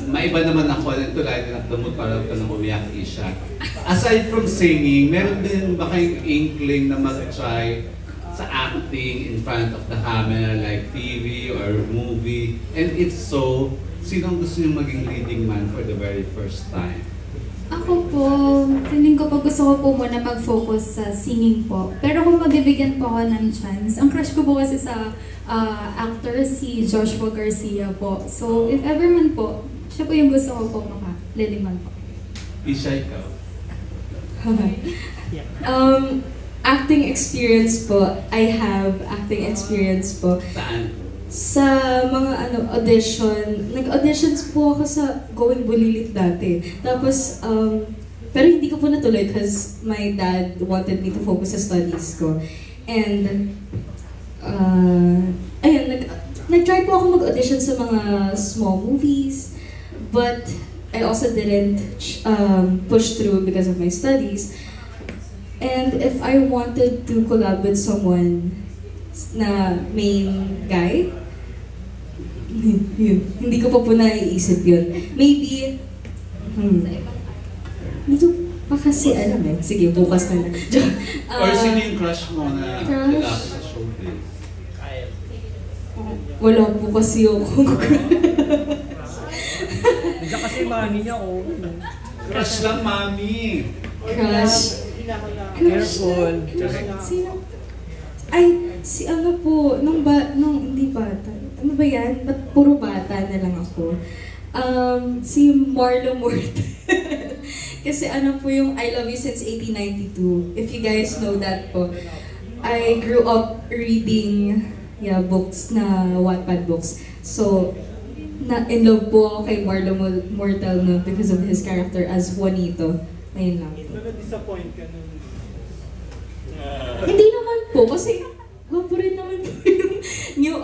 [SPEAKER 11] Maiba naman ako, tulad na nakdamot para ka nang umiyak, Isha. Aside from singing, meron din ba kayong inkling na mag-try sa acting in front of the camera like TV or movie? And if so, sinong gusto nyo maging leading man for the very first time?
[SPEAKER 3] Ako po, feeling ko po gusto ko po muna mag-focus sa singing po. Pero kung mabibigyan po ako ng chance, ang crush ko po kasi sa actor si Joshua Garcia po. So if ever man po, siya po yung gusto ko po maka-leading man po.
[SPEAKER 11] Isha, ikaw?
[SPEAKER 2] Acting experience po. I have acting experience po.
[SPEAKER 11] Saan?
[SPEAKER 2] Sa mga audition, nag-auditions po ako sa Going Bulilit dati. Tapos, pero hindi ko po natuloy because my dad wanted me to focus sa studies ko. And, ayun, nag-try po ako mag-audition sa mga small movies, but I also didn't push through because of my studies. And if I wanted to collab with someone na main guy, hindi ko pa po naiisip yun. Maybe, hindi ko pa kasi alam eh. Sige, bukas na lang.
[SPEAKER 11] Or sino yung crush mo na lalaki sa showbiz?
[SPEAKER 2] Wala po kasi ako.
[SPEAKER 13] Hindi kasi mami niya, oh.
[SPEAKER 11] Crush lang, mami.
[SPEAKER 2] Crush.
[SPEAKER 13] Careful.
[SPEAKER 2] Sino? Ay, si ano po, nung hindi bata. Ano ba yan? Ba't puro bata na lang ako? Si Marlo Morte. Kasi ano po yung I Love You Since 1892. If you guys know that po. I grew up reading books na Wattpad books. So, in love po ako kay Marlo Mortal no, because of his character as Juanito. Ayun lang po.
[SPEAKER 1] Na-disappoint ka nun?
[SPEAKER 2] Hindi naman po, kasi guwapo rin naman po yung new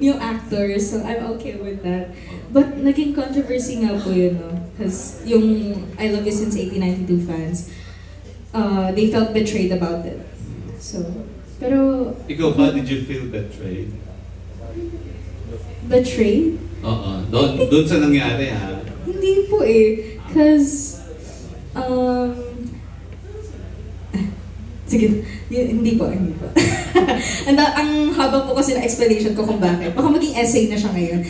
[SPEAKER 2] new actor, so I'm okay with that. But naging controversy nga po yun, no? Because yung I Love You Since 1892 fans, they felt betrayed about it. So, pero...
[SPEAKER 14] Ikaw ba, did you feel betrayed?
[SPEAKER 2] Betrayed?
[SPEAKER 14] Oo, doon sa nangyari ha?
[SPEAKER 2] Hindi po eh, because... Sige, hindi po. Ang haba po kasi na explanation ko kung bakit. Baka maging essay na siya ngayon.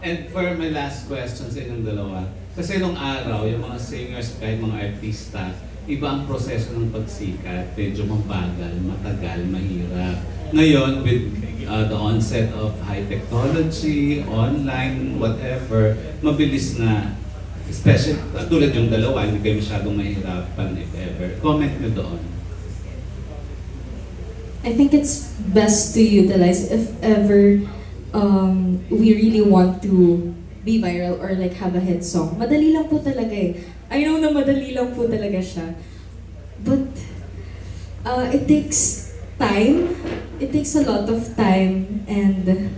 [SPEAKER 14] And for my last question sa inyong dalawa, kasi nung araw, yung mga singers, kahit mga artista, iba ang proseso ng pagsikat, medyo mabagal, matagal, mahirap. Ngayon, with the onset of high technology, online, whatever, mabilis na. Especially, tulad yung dalawa, hindi kayo masyadong mahirapan if ever. Comment nyo doon.
[SPEAKER 2] I think it's best to utilize if ever we really want to be viral or like have a hit song. Madali lang po talaga eh. I know na madali lang po talaga siya. But it takes time. It takes a lot of time and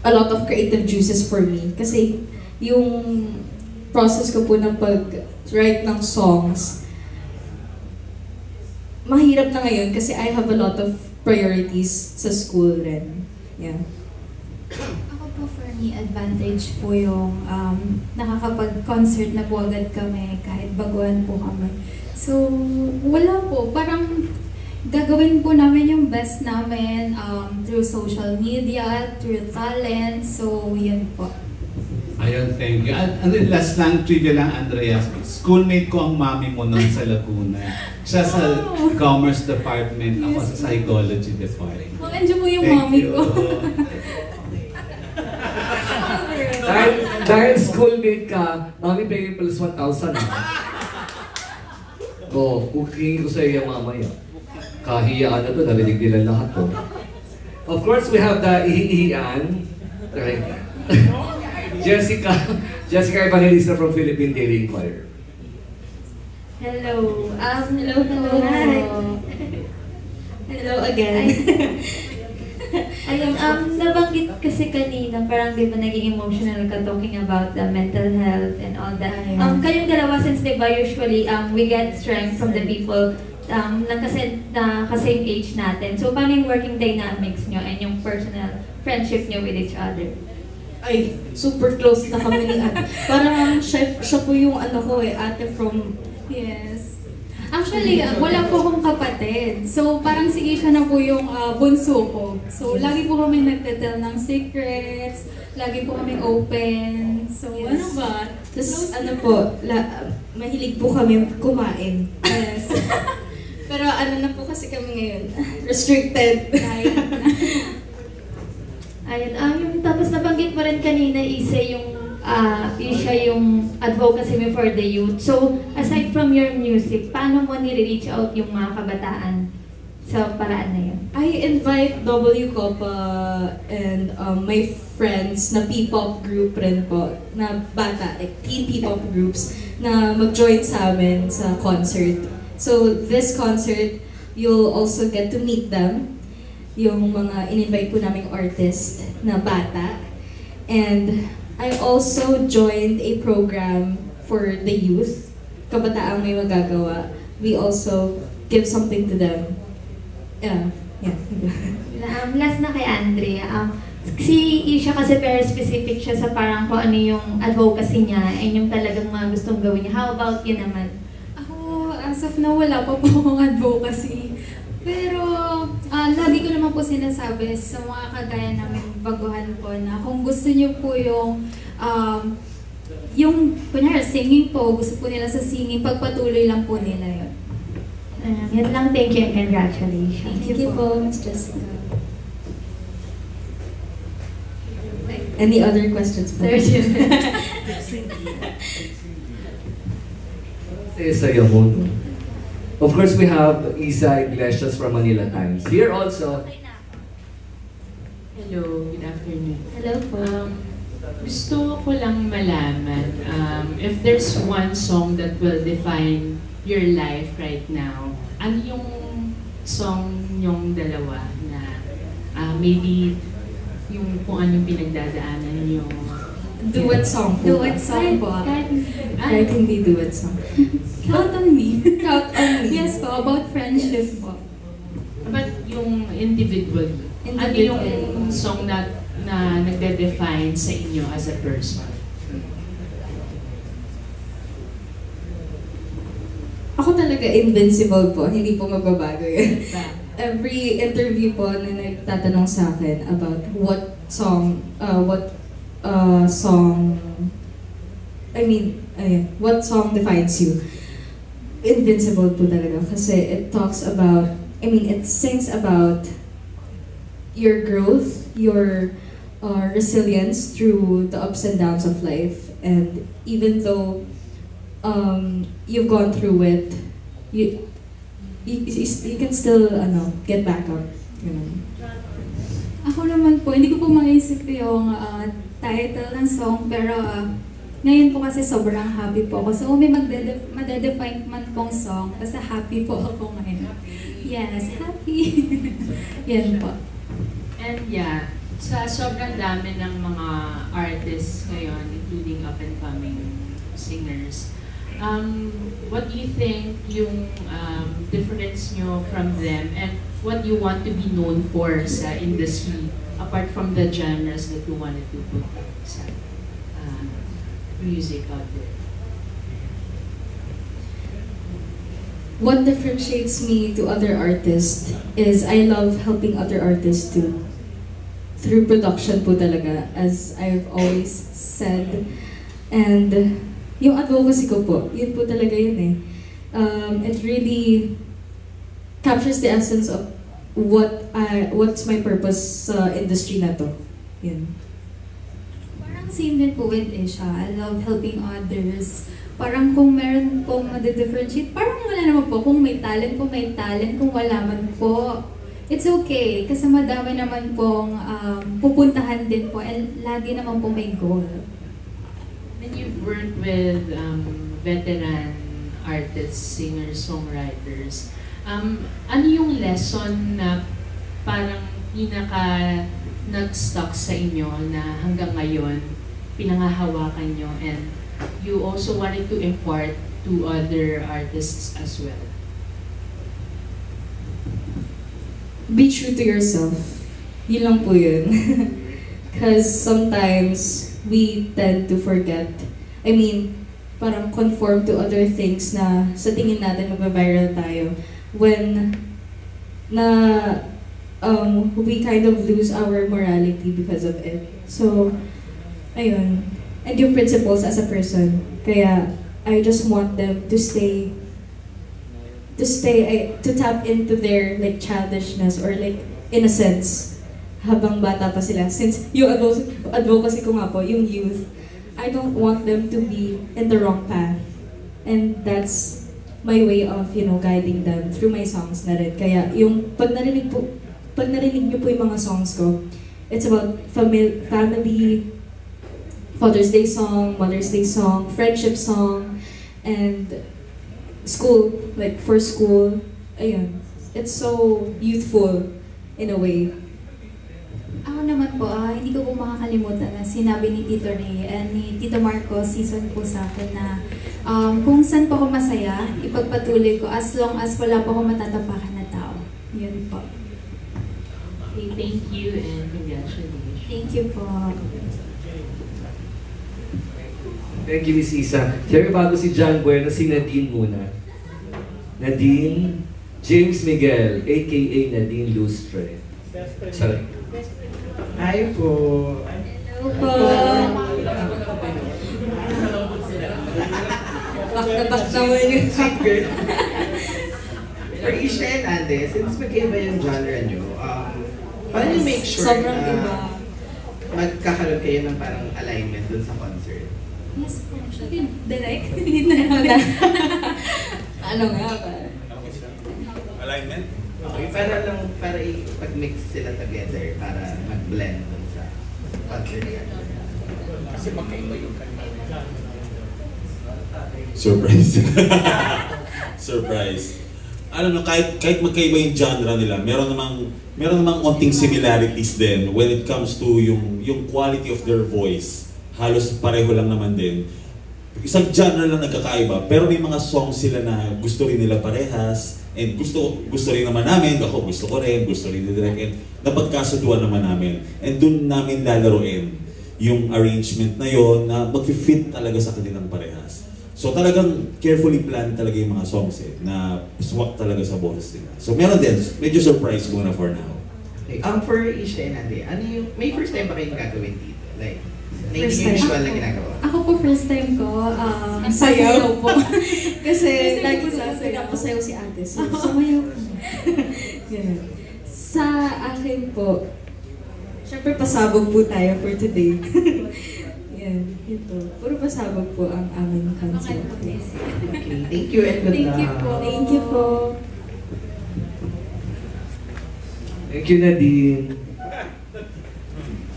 [SPEAKER 2] a lot of creative juices for me. Kasi yung process ko po ng pag-write ng songs, mahirap na ngayon kasi I have a lot of priorities sa school rin. Yeah.
[SPEAKER 3] Ako po for me, advantage po yung nakakapag-concert na po agad kami kahit baguhan po kami. So, wala po. Parang gagawin po namin yung best namin through social media, through talent. So, yun po.
[SPEAKER 14] Ayun, thank you. And then last lang, trivia lang, Andrea. Schoolmate ko ang mami mo nun sa Laguna. Siya sa Commerce Department, ako sa Psychology Department.
[SPEAKER 3] Nandiyan po yung mami ko.
[SPEAKER 7] dahil schoolmate ka, mami pay plus 1,000. Cooking ko sa iyo mamaya. Kahiyaan na to, narinig nila lahat to. Of course, we have the ihihian. Right. Jessica Evangelista from Philippine Daily Inquirer.
[SPEAKER 15] Hello. Hello.
[SPEAKER 2] Hi. Hello again.
[SPEAKER 15] Ayun, nabanggit kasi kanina, parang di ba naging emotional ka talking about the mental health and all that. Kayong dalawa, since di ba usually we get strength from the people na ka-same age natin. So, paano yung working dynamics nyo and yung personal friendship nyo with each other?
[SPEAKER 2] Ay, super close na kami ni ate. Parang siya po yung ate from...
[SPEAKER 3] Yes. Actually, wala po akong kapatid. So, parang si Isha na po yung bunso ko. So, lagi po kami nagtatel ng secrets, lagi po kami open. So, yes. Ano ba?
[SPEAKER 2] Tapos, mahilig po kami kumain.
[SPEAKER 3] Yes.
[SPEAKER 2] Pero na po kasi kami ngayon, restricted.
[SPEAKER 15] Ayun, tapos nabanggit mo rin kanina, Isha yung advocacy mo for the youth. So, aside from your music, paano mo nire-reach out yung mga kabataan sa paraan na yun?
[SPEAKER 2] I invite W Copa and my friends na P-pop group rin po, na bata, like teen P-pop groups, na mag-join sa amin sa concert. So, this concert, you'll also get to meet them. Yung mga in-invite po naming artist na bata. And I also joined a program for the youth. Kabataang may magagawa. We also give something to them. Yeah.
[SPEAKER 15] Last na kay Andrea. Si Isha kasi very specific siya sa parang kung ano yung advocacy niya and yung talagang mga gustong gawin niya. How about you naman?
[SPEAKER 3] Ako, as of now, wala pa po akong advocacy. Pero, lagi ko naman po sinasabi sa mga kagaya namin baguhan po na kung gusto niyo po yung kunyari, singing po, gusto po nila sa singing, pagpatuloy lang po nila yun.
[SPEAKER 15] Yan lang, thank you and congratulations.
[SPEAKER 2] Thank you po, Ms. Jessica. Any other questions?
[SPEAKER 15] Sir Jim.
[SPEAKER 7] Sa'yo mo, no? Of course, we have Isa Iglesias from Manila Times. Here also.
[SPEAKER 16] Hello, good afternoon.
[SPEAKER 15] Hello po.
[SPEAKER 16] Gusto ko lang malaman if there's one song that will define your life right now, ano yung song yung dalawa na maybe yung kung anong pinagdadaanan yung
[SPEAKER 2] Duet song po.
[SPEAKER 3] Duet song po.
[SPEAKER 2] Kahit hindi duet song.
[SPEAKER 3] Count on me.
[SPEAKER 2] Count on me.
[SPEAKER 3] Yes po, about friendship po.
[SPEAKER 16] But yung individual, ano yung song na nagde-define sa inyo as a person?
[SPEAKER 2] Ako talaga invincible po, hindi po magbabago yun. Every interview po na nagtatanong sa akin about what song, what song defines you? Invincible po talaga kasi it talks about, it sings about your growth, your resilience through the ups and downs of life, and even though you've gone through it, you can still get back up.
[SPEAKER 3] Ako naman po, hindi ko po maisip yung title ng song, pero ngayon po kasi sobrang happy po ako. So may madedefine man pong song, basta happy po ako ngayon. Yes, happy. Yan po.
[SPEAKER 16] And yeah, sa sobrang dami ng mga artists ngayon, including up-and-coming singers, what do you think yung difference nyo from them, and what you want to be known for sa industry, apart from the genres that you wanted to put sa music out there?
[SPEAKER 2] What differentiates me to other artists is I love helping other artists too. Through production po talaga, as I've always said. And yung advocacy ko po, yun po talaga yun eh. It really captures the essence of what's my purpose sa industry na to. Yun.
[SPEAKER 3] Parang same din po with Isha. I love helping others. Parang kung meron pong madidifferentiate, parang wala naman po. Kung may talent po, may talent. Kung wala man po, it's okay. Kasi madami naman pong pupuntahan din po. And lagi naman po may goal.
[SPEAKER 16] Then you've worked with veteran artists, singers, songwriters. Ano yung lesson na parang nag-stuck sa inyo na hanggang ngayon pinangahawakan nyo, and you also wanted to impart to other artists as well?
[SPEAKER 2] Be true to yourself. Yun lang po yun. Because sometimes we tend to forget. Parang conform to other things na sa tingin natin mag-viral tayo. When we kind of lose our morality because of it. So, ayun. And yung principles as a person. Kaya, I just want them to tap into their childishness or innocence habang bata pa sila. Since yung advocacy ko nga po, yung youth, I don't want them to be in the wrong path. And that's my way of, guiding them through my songs na rin. Kaya yung pag narinig niyo po yung mga songs ko, it's about family, Father's Day song, Mother's Day song, friendship song, and school, for school. Ayun. It's so youthful in a way.
[SPEAKER 3] Ako naman po, hindi ko po makakalimutan na sinabi ni Tito Ray and ni Tito Marco season po sa akin na kung saan po ako masaya, ipagpatuloy ko as long as wala po ako matatapakan na tao. Yun po.
[SPEAKER 16] Okay, thank you and congratulations.
[SPEAKER 3] Thank you po.
[SPEAKER 7] Thank you, Miss Isa. Siyempre bago si John Bueno, si Nadine muna. Nadine James Miguel, aka Nadine Lustre. Sorry.
[SPEAKER 17] Hi po.
[SPEAKER 2] Hello po. Back na back naman yung singer.
[SPEAKER 17] For Isha and Ande, since magkaiba yung genre nyo, paano you make sure
[SPEAKER 2] Sobrang iba.
[SPEAKER 17] magkakaroon kayo ng parang alignment dun sa concert?
[SPEAKER 3] Yes po. Direct. Hindi na namin.
[SPEAKER 2] Ano nga ba?
[SPEAKER 5] Alignment?
[SPEAKER 17] Okay, para ipag-mix sila together para mag-blend dun sa concert.
[SPEAKER 11] Kasi magkaiba yung kanta.
[SPEAKER 5] Surprise. Surprise. Alam mo, kahit magkaiba yung genre nila, meron namang onting similarities din when it comes to yung quality of their voice. Halos pareho lang naman din. Isang genre lang nagkakaiba, pero may mga songs sila na gusto rin nila parehas, and gusto rin naman namin, ako gusto ko rin, gusto rin ni Direk, and napagkasuduan naman namin. And dun namin lalaroin yung arrangement na yon na mag-fit talaga sa kanilang parehas. So talagang carefully planned talaga yung mga songs na swak talaga sa boses nila. So meron din, medyo surprise muna for now.
[SPEAKER 17] Okay, for Isha and Ate, ano yung, may first time ba kayong gagawin dito? Like,
[SPEAKER 2] First time.
[SPEAKER 17] usual na ginagawa?
[SPEAKER 3] Ako po first time ko,
[SPEAKER 2] sayaw
[SPEAKER 3] po.
[SPEAKER 2] Kasi lagi ko pinapasayaw si ate. So, sumayaw ko. Ganun. Sa akin po, syempre pasabog po tayo for today. Yan, ito. Puro pasabog po ang aming concert.
[SPEAKER 17] Okay, thank you and good luck.
[SPEAKER 2] Thank you po. Thank you po.
[SPEAKER 7] Thank you, Nadine.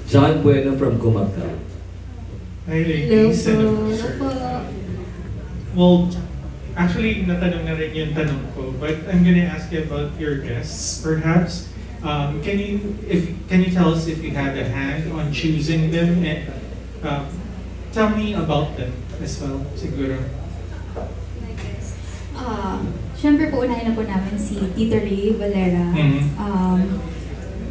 [SPEAKER 7] John Bueno from Kumaka.
[SPEAKER 18] Hi, ladies.
[SPEAKER 2] Hello
[SPEAKER 18] po. Well, actually, natanong na rin yung tanong ko, but I'm gonna ask you about your guests, perhaps. Can you tell us if you had a hand on choosing them, and tell me about them as well, siguro.
[SPEAKER 3] Siyempre po, unahin na po namin si Tito Ray Valera.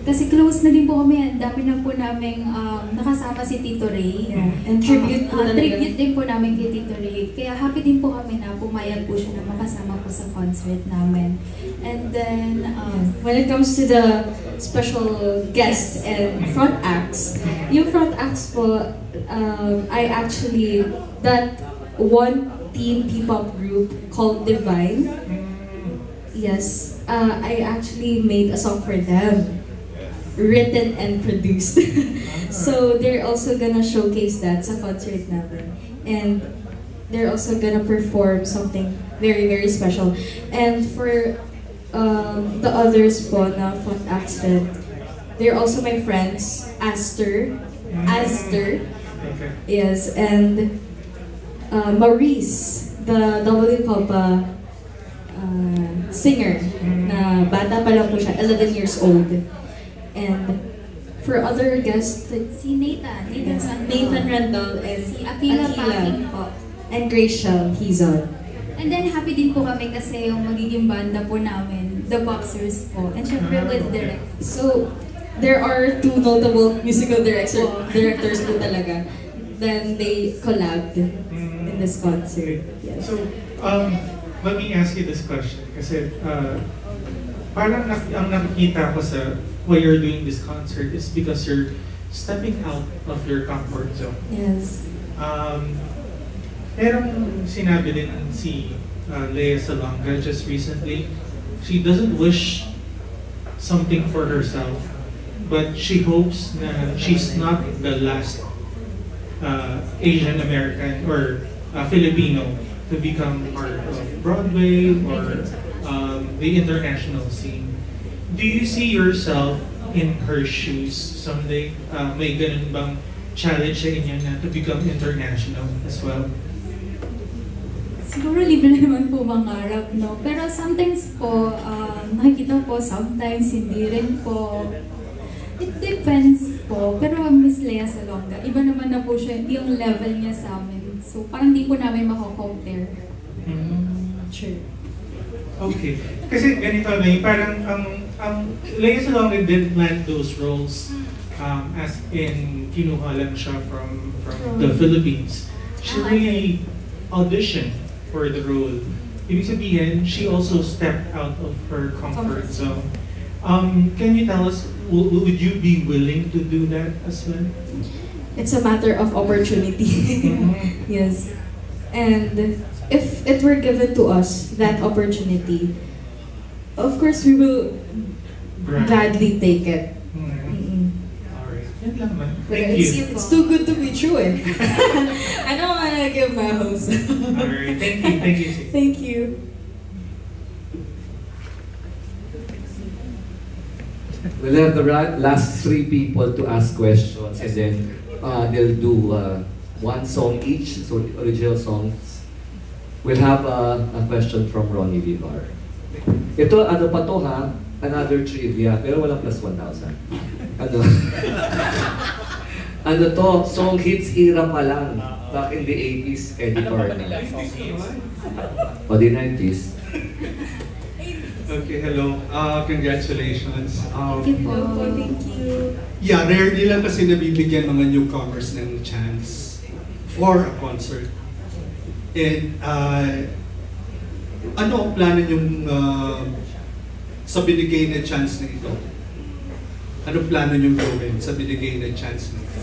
[SPEAKER 3] Kasi close na din po kami, ang dami na po namin nakasama si Tito Ray.
[SPEAKER 2] Yeah. And tribute po talaga.
[SPEAKER 3] Tribute din po namin kay Tito Ray. Kaya happy din po kami na pumayag po siya na makasama po sa concert namin. And then,
[SPEAKER 2] when it comes to the special guests and front acts, yung front acts po, I actually, that one teen P-pop group called Divine, yes, I actually made a song for them. Written and produced. So they're also gonna showcase that sa concert namin. And they're also gonna perform something very, very special. And for the others po na front acts din, they're also my friends, Aster, yes, and Maurice, the W Papa singer, na bata pa lang po siya, 11 years old. And for other guests,
[SPEAKER 3] si Nathan
[SPEAKER 2] Randall, and
[SPEAKER 3] si Akila Packing po.
[SPEAKER 2] And Gracial Hizon.
[SPEAKER 3] And then happy din po kami kasi yung magiging banda po namin, The Boxers po. And syempre with Direk.
[SPEAKER 2] So, there are two notable musical directors po talaga. Then they collabed in this concert. Yes.
[SPEAKER 18] So, let me ask you this question. Kasi parang ang nakikita ko sa why you're doing this concert is because you're stepping out of your comfort zone.
[SPEAKER 2] Yes.
[SPEAKER 18] Merong sinabi din si Lea Salonga just recently. She doesn't wish something for herself, but she hopes na she's not the last Asian American or Filipino to become part of Broadway or the international scene. Do you see yourself in her shoes someday? May ganun bang challenge sa inyo na to become international as well?
[SPEAKER 3] Siguro libre naman po mangarap, no? Pero sometimes po, nakikita po, sometimes hindi rin po. It depends po. Pero Miss Lea Salonga, iba naman na po siya, yung level niya sa amin. So parang hindi po namin mako-compare.
[SPEAKER 2] Sure.
[SPEAKER 18] Okay. Kasi ganito na parang ang Lea Salonga didn't land those roles as in kinuha lang siya from the Philippines. She really auditioned for the role. Ibig sabihin, she also stepped out of her comfort zone. Can you tell us, would you be willing to do that as well?
[SPEAKER 2] It's a matter of opportunity. Yes. And if it were given to us, that opportunity, of course we will gladly take it.
[SPEAKER 18] Alright. Yun lang man.
[SPEAKER 2] But
[SPEAKER 18] Thank
[SPEAKER 2] it's,
[SPEAKER 18] you.
[SPEAKER 2] it's too good to be true eh. I don't wanna give my hopes.
[SPEAKER 18] Alright, thank you, thank you.
[SPEAKER 2] Thank you.
[SPEAKER 7] We'll have the last 3 people to ask questions, and then they'll do 1 song each, so original songs. We'll have a question from Ronnie Vivar. Ito, ano pa to ha? Another trivia, pero walang plus 1,000. Ano? Ano to? Song hits era pa lang. Back in the 80s, Eddie Cornell. O the 90s.
[SPEAKER 19] Okay, hello. Congratulations.
[SPEAKER 3] Thank you.
[SPEAKER 19] Yeah, rarely lang kasi nabibigyan mga newcomers ng chance for a concert. And ano ang plano yung sa binigay na chance na ito? Ano plano yung gawin sa binigay na chance na ito?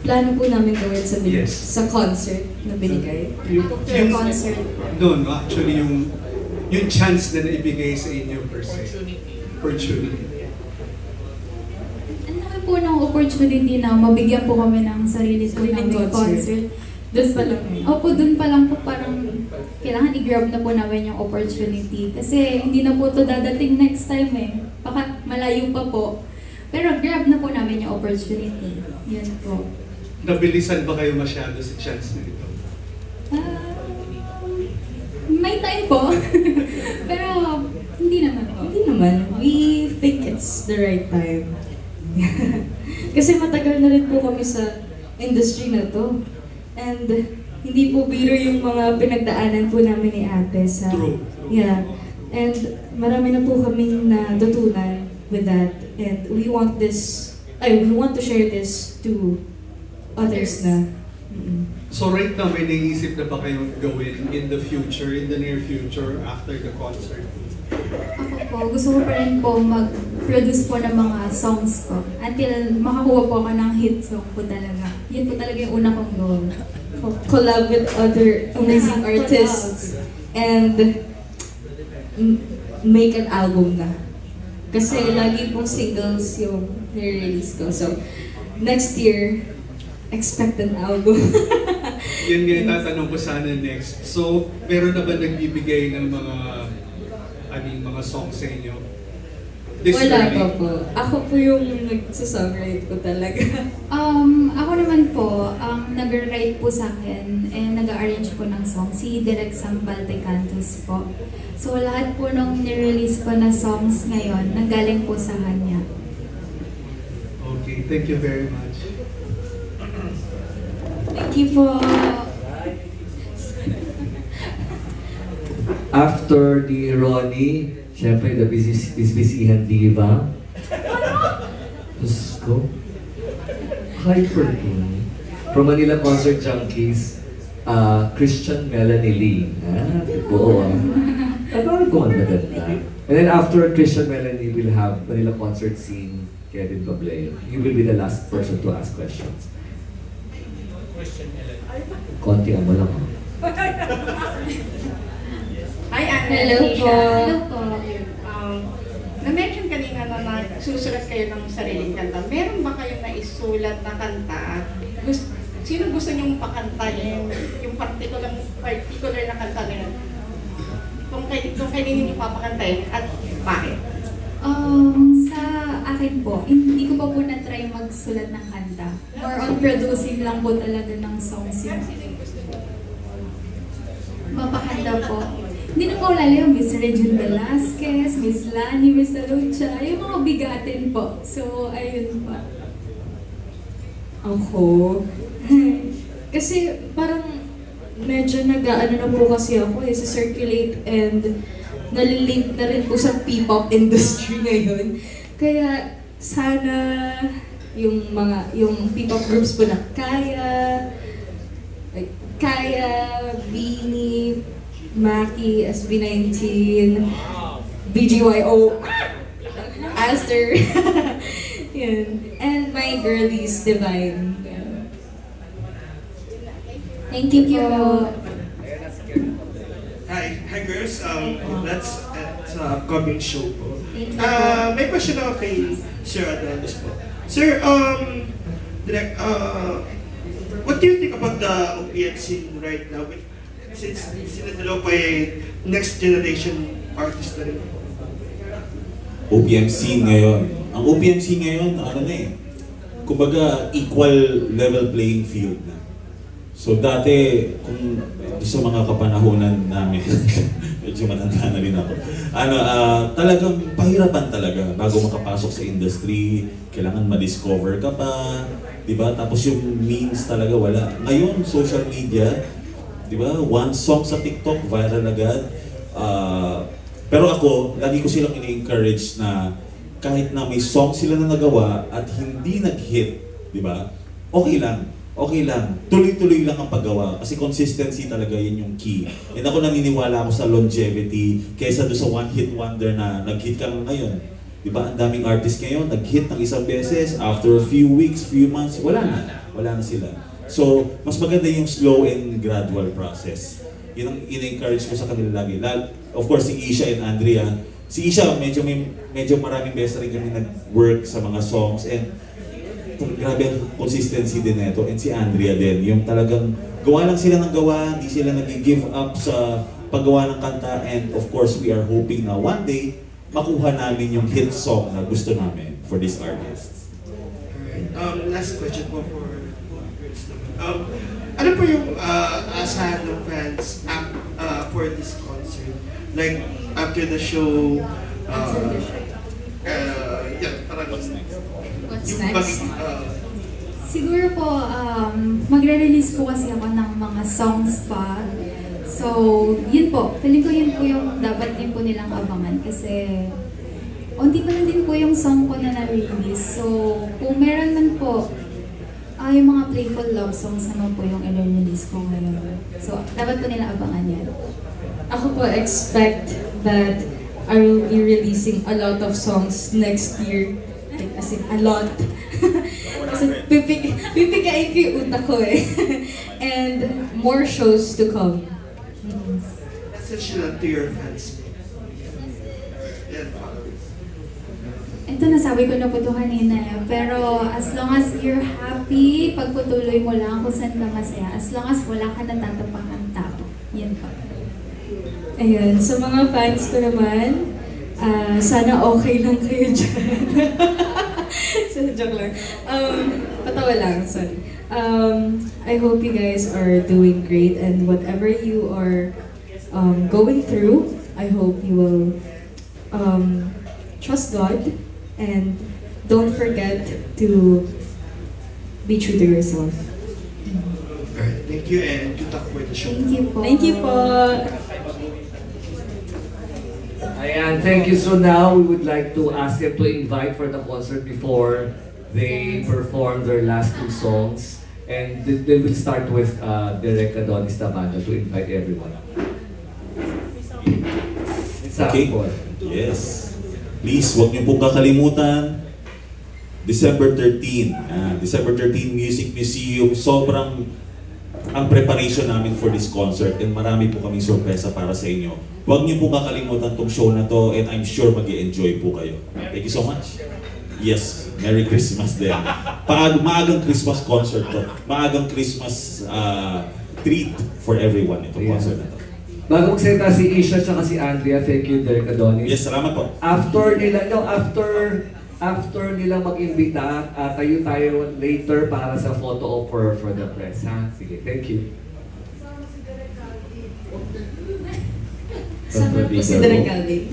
[SPEAKER 2] Plano po namin gawin sa
[SPEAKER 19] Yes.
[SPEAKER 2] sa concert na binigay.
[SPEAKER 19] Yung
[SPEAKER 2] concert.
[SPEAKER 19] No, actually yung chance na naibigay sa inyo per se. Opportunity.
[SPEAKER 3] Ang laki po ng opportunity na mabigyan po kami ng sarili po namin concert.
[SPEAKER 2] Doon pa lang.
[SPEAKER 3] Opo, doon pa lang po parang kailangan i-grab na po namin yung opportunity. Kasi hindi na po ito dadating next time eh. Baka malayo pa po. Pero grab na po namin yung opportunity. Yun po.
[SPEAKER 19] Nabilisan ba kayo masyado sa chance na ito?
[SPEAKER 3] May time po. Pero hindi naman po.
[SPEAKER 2] Hindi naman. We think it's the right time. Kasi matagal na rin po kami sa industry na to. And hindi po biro yung mga pinagdaanan po namin ni ate sa...
[SPEAKER 19] True.
[SPEAKER 2] Yeah. And marami na po kaming natutunan with that. And we want to share this to others na.
[SPEAKER 19] So right now, may naisip na ba kayong gawin in the future, in the near future, after the concert?
[SPEAKER 3] Ako po, gusto ko pa rin po mag-produce po ng mga songs ko. Until makakuha po ako ng hit song po talaga. Yun po talaga yung una kong goal.
[SPEAKER 2] Collab with other amazing artists and make an album na. Kasi lagi pong singles yung nire-release ko. So, next year, expect an album.
[SPEAKER 19] Yan nga yung tatanong ko sana next. So, meron na ba nagbibigay ng mga songs sa inyo?
[SPEAKER 2] Wala pa po. Ako po yung nagsasongwrite ko talaga.
[SPEAKER 3] Ako naman po, nag-write po sa akin and nag-arrange po ng song, si Direk Sampal de Cantos po. So lahat po nung nirelease ko na songs ngayon, nanggaling po sa kanya.
[SPEAKER 19] Okay, thank you very much.
[SPEAKER 3] Thank you po.
[SPEAKER 7] After the Ronnie, syempre the Bisbisihan Diva. Diyos ko. Hyper po. From Manila Concert Junkies, Christian Melanie Lee. Oo. Parang ko ang maganda. And then after Christian Melanie, we'll have Manila Concert Scene, Kevin Bableo. He will be the last person to ask questions.
[SPEAKER 11] Christian Melanie.
[SPEAKER 7] Konti ang mo lang.
[SPEAKER 20] Hi, Anna.
[SPEAKER 2] Hello po.
[SPEAKER 20] Hello po. Na-mention kanina na susulat kayo ng sariling kanta. Meron ba kayong naisulat na kanta? Sino gusto niyong pakanta yung particular na kanta na yun? Kung kayo ninyo papakantayin at bakit?
[SPEAKER 3] Sa akin po, hindi ko pa po na-try magsulat ng kanta. More on producing lang po talaga ng songs yun. Mapakanta po. Hindi na po lalo Miss Regine Velasquez, Miss Lani, Miss Alucha, yung mga bigatin po. So, ayun po.
[SPEAKER 2] Ako? Kasi parang medyo nag-ano na po kasi ako sa circulate and nalilink na rin po sa P-pop industry ngayon. Kaya sana yung P-pop groups po na Kaya, Beanie, Maki, SB19, BGYO, Aster, yun. And my girlies, Divine.
[SPEAKER 3] Thank you po.
[SPEAKER 21] Hi, girl. singers. Congrats sa upcoming show po.
[SPEAKER 3] Thank you.
[SPEAKER 21] May question ako kay Sir Adonis po. Sir, direct, what do you think about the OPM scene right now? Since sila dalawa pa next generation artist na rin po.
[SPEAKER 5] OPM scene ngayon. Ang OPM scene ngayon, ano na eh, kumbaga equal level playing field na. So dati, kung sa mga kapanahonan namin, medyo matanda na rin ako, talagang pahirapan talaga bago makapasok sa industry, kailangan ma-discover ka pa, di ba? Tapos yung means talaga wala. Ngayon, social media, di ba? One song sa TikTok, viral agad. Pero ako, lagi ko silang ini-encourage na kahit na may song sila na nagawa at hindi nag-hit, di ba? Okay lang. Okay lang. Tuloy-tuloy lang ang paggawa kasi consistency talaga yun yung key. And ako naniniwala ako sa longevity kaysa doon sa one-hit wonder na nag-hit ka ngayon. Di ba? Ang daming artist ngayon, nag-hit ng isang beses, after a few weeks, few months, wala na. Wala na sila. So, mas maganda yung slow and gradual process. Yun ang in-encourage ko sa kanila lagi. Of course, si Isha and Andrea. Si Isha, medyo maraming beses rin kami nag-work sa mga songs. And grabe ang consistency din nito. And si Andrea din. Yung talagang gawa lang sila ng gawa, hindi sila nag-give up sa paggawa ng kanta. And of course, we are hoping na one day, makuha namin yung hit song na gusto namin for these artists.
[SPEAKER 21] Alright. Last question po for Chris naman. Ano po yung asahan ng fans for this concert? Like, after the show, yeah, parang what's next?
[SPEAKER 3] What's next? Siguro po, magre-release po kasi ako ng mga songs pa. So, yun po. Feeling ko yun po yung dapat din po nilang abangan kasi onti pa lang din po yung song ko na na-release. So, kung meron man po, yung mga playful love songs naman po yung i-release ko ngayon. So, dapat po nila abangan yan.
[SPEAKER 2] Ako po expect that I will be releasing a lot of songs next year. Like, as in, a lot. Kasi pipikain ko yung utak ko eh. And more shows to come.
[SPEAKER 21] Message na to your fans.
[SPEAKER 3] Ito nasabi ko na po ito kanina eh. Pero as long as you're happy, pagputuloy mo lang kung saan ka masaya. As long as wala ka natatapang tao. Yan pa.
[SPEAKER 2] Ayun, sa mga fans ko naman, sana okay lang kayo dyan. So, joke lang. Patawa lang, sorry. I hope you guys are doing great and whatever you are going through, I hope you will trust God and don't forget to be true to yourself.
[SPEAKER 21] Alright, thank you and good luck for the show.
[SPEAKER 3] Thank you po.
[SPEAKER 2] Thank you po.
[SPEAKER 7] Ayan, thank you. So now we would like to ask them to invite for the concert before they perform their last two songs. And they will start with Derek Adonis Tabanda to invite everyone.
[SPEAKER 5] Okay. Yes. Please, huwag niyo pong kakalimutan. December 13. December 13 Music Museum. Sobrang ang preparation namin for this concert and marami po kaming sorpresa para sa inyo. Huwag niyo po kakalimutan tong show na to and I'm sure mag-i-enjoy po kayo. Thank you so much. Yes, Merry Christmas din. Maagang Christmas concert to. Maagang Christmas treat for everyone itong concert na to.
[SPEAKER 7] Bago magsalita si Isha at si Andrea, thank you Derek Adonis.
[SPEAKER 5] Yes, salamat po.
[SPEAKER 7] After nila mag-imbita, tayo later para sa photo op for the press. Ha? Sige, thank you.
[SPEAKER 2] Sama po si Derek Calvin.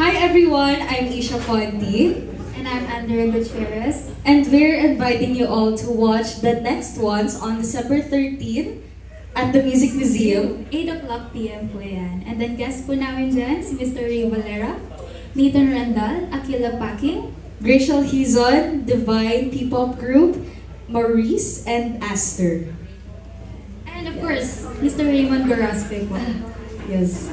[SPEAKER 2] Hi everyone, I'm Isha Ponti.
[SPEAKER 3] And I'm Andrea Gutierrez.
[SPEAKER 2] And we're inviting you all to watch the next ones on December 13 at the Music Museum.
[SPEAKER 3] 8 o'clock p.m. po yan. And then guest po namin dyan, si Mr. Ray Valera, Nathan Randall, Akila Packing,
[SPEAKER 2] Rachel Hizon, Divine P-Pop Group, Maurice, and Aster.
[SPEAKER 3] And of course, Mr. Raymond Gorospe po.
[SPEAKER 2] Yes.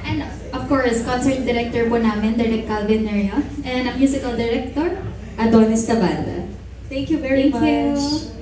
[SPEAKER 3] And of course, concert director po namin, Derek Calvin Neria. And a musical director,
[SPEAKER 2] Adonis Tabanda. Thank you very much.
[SPEAKER 3] Thank you.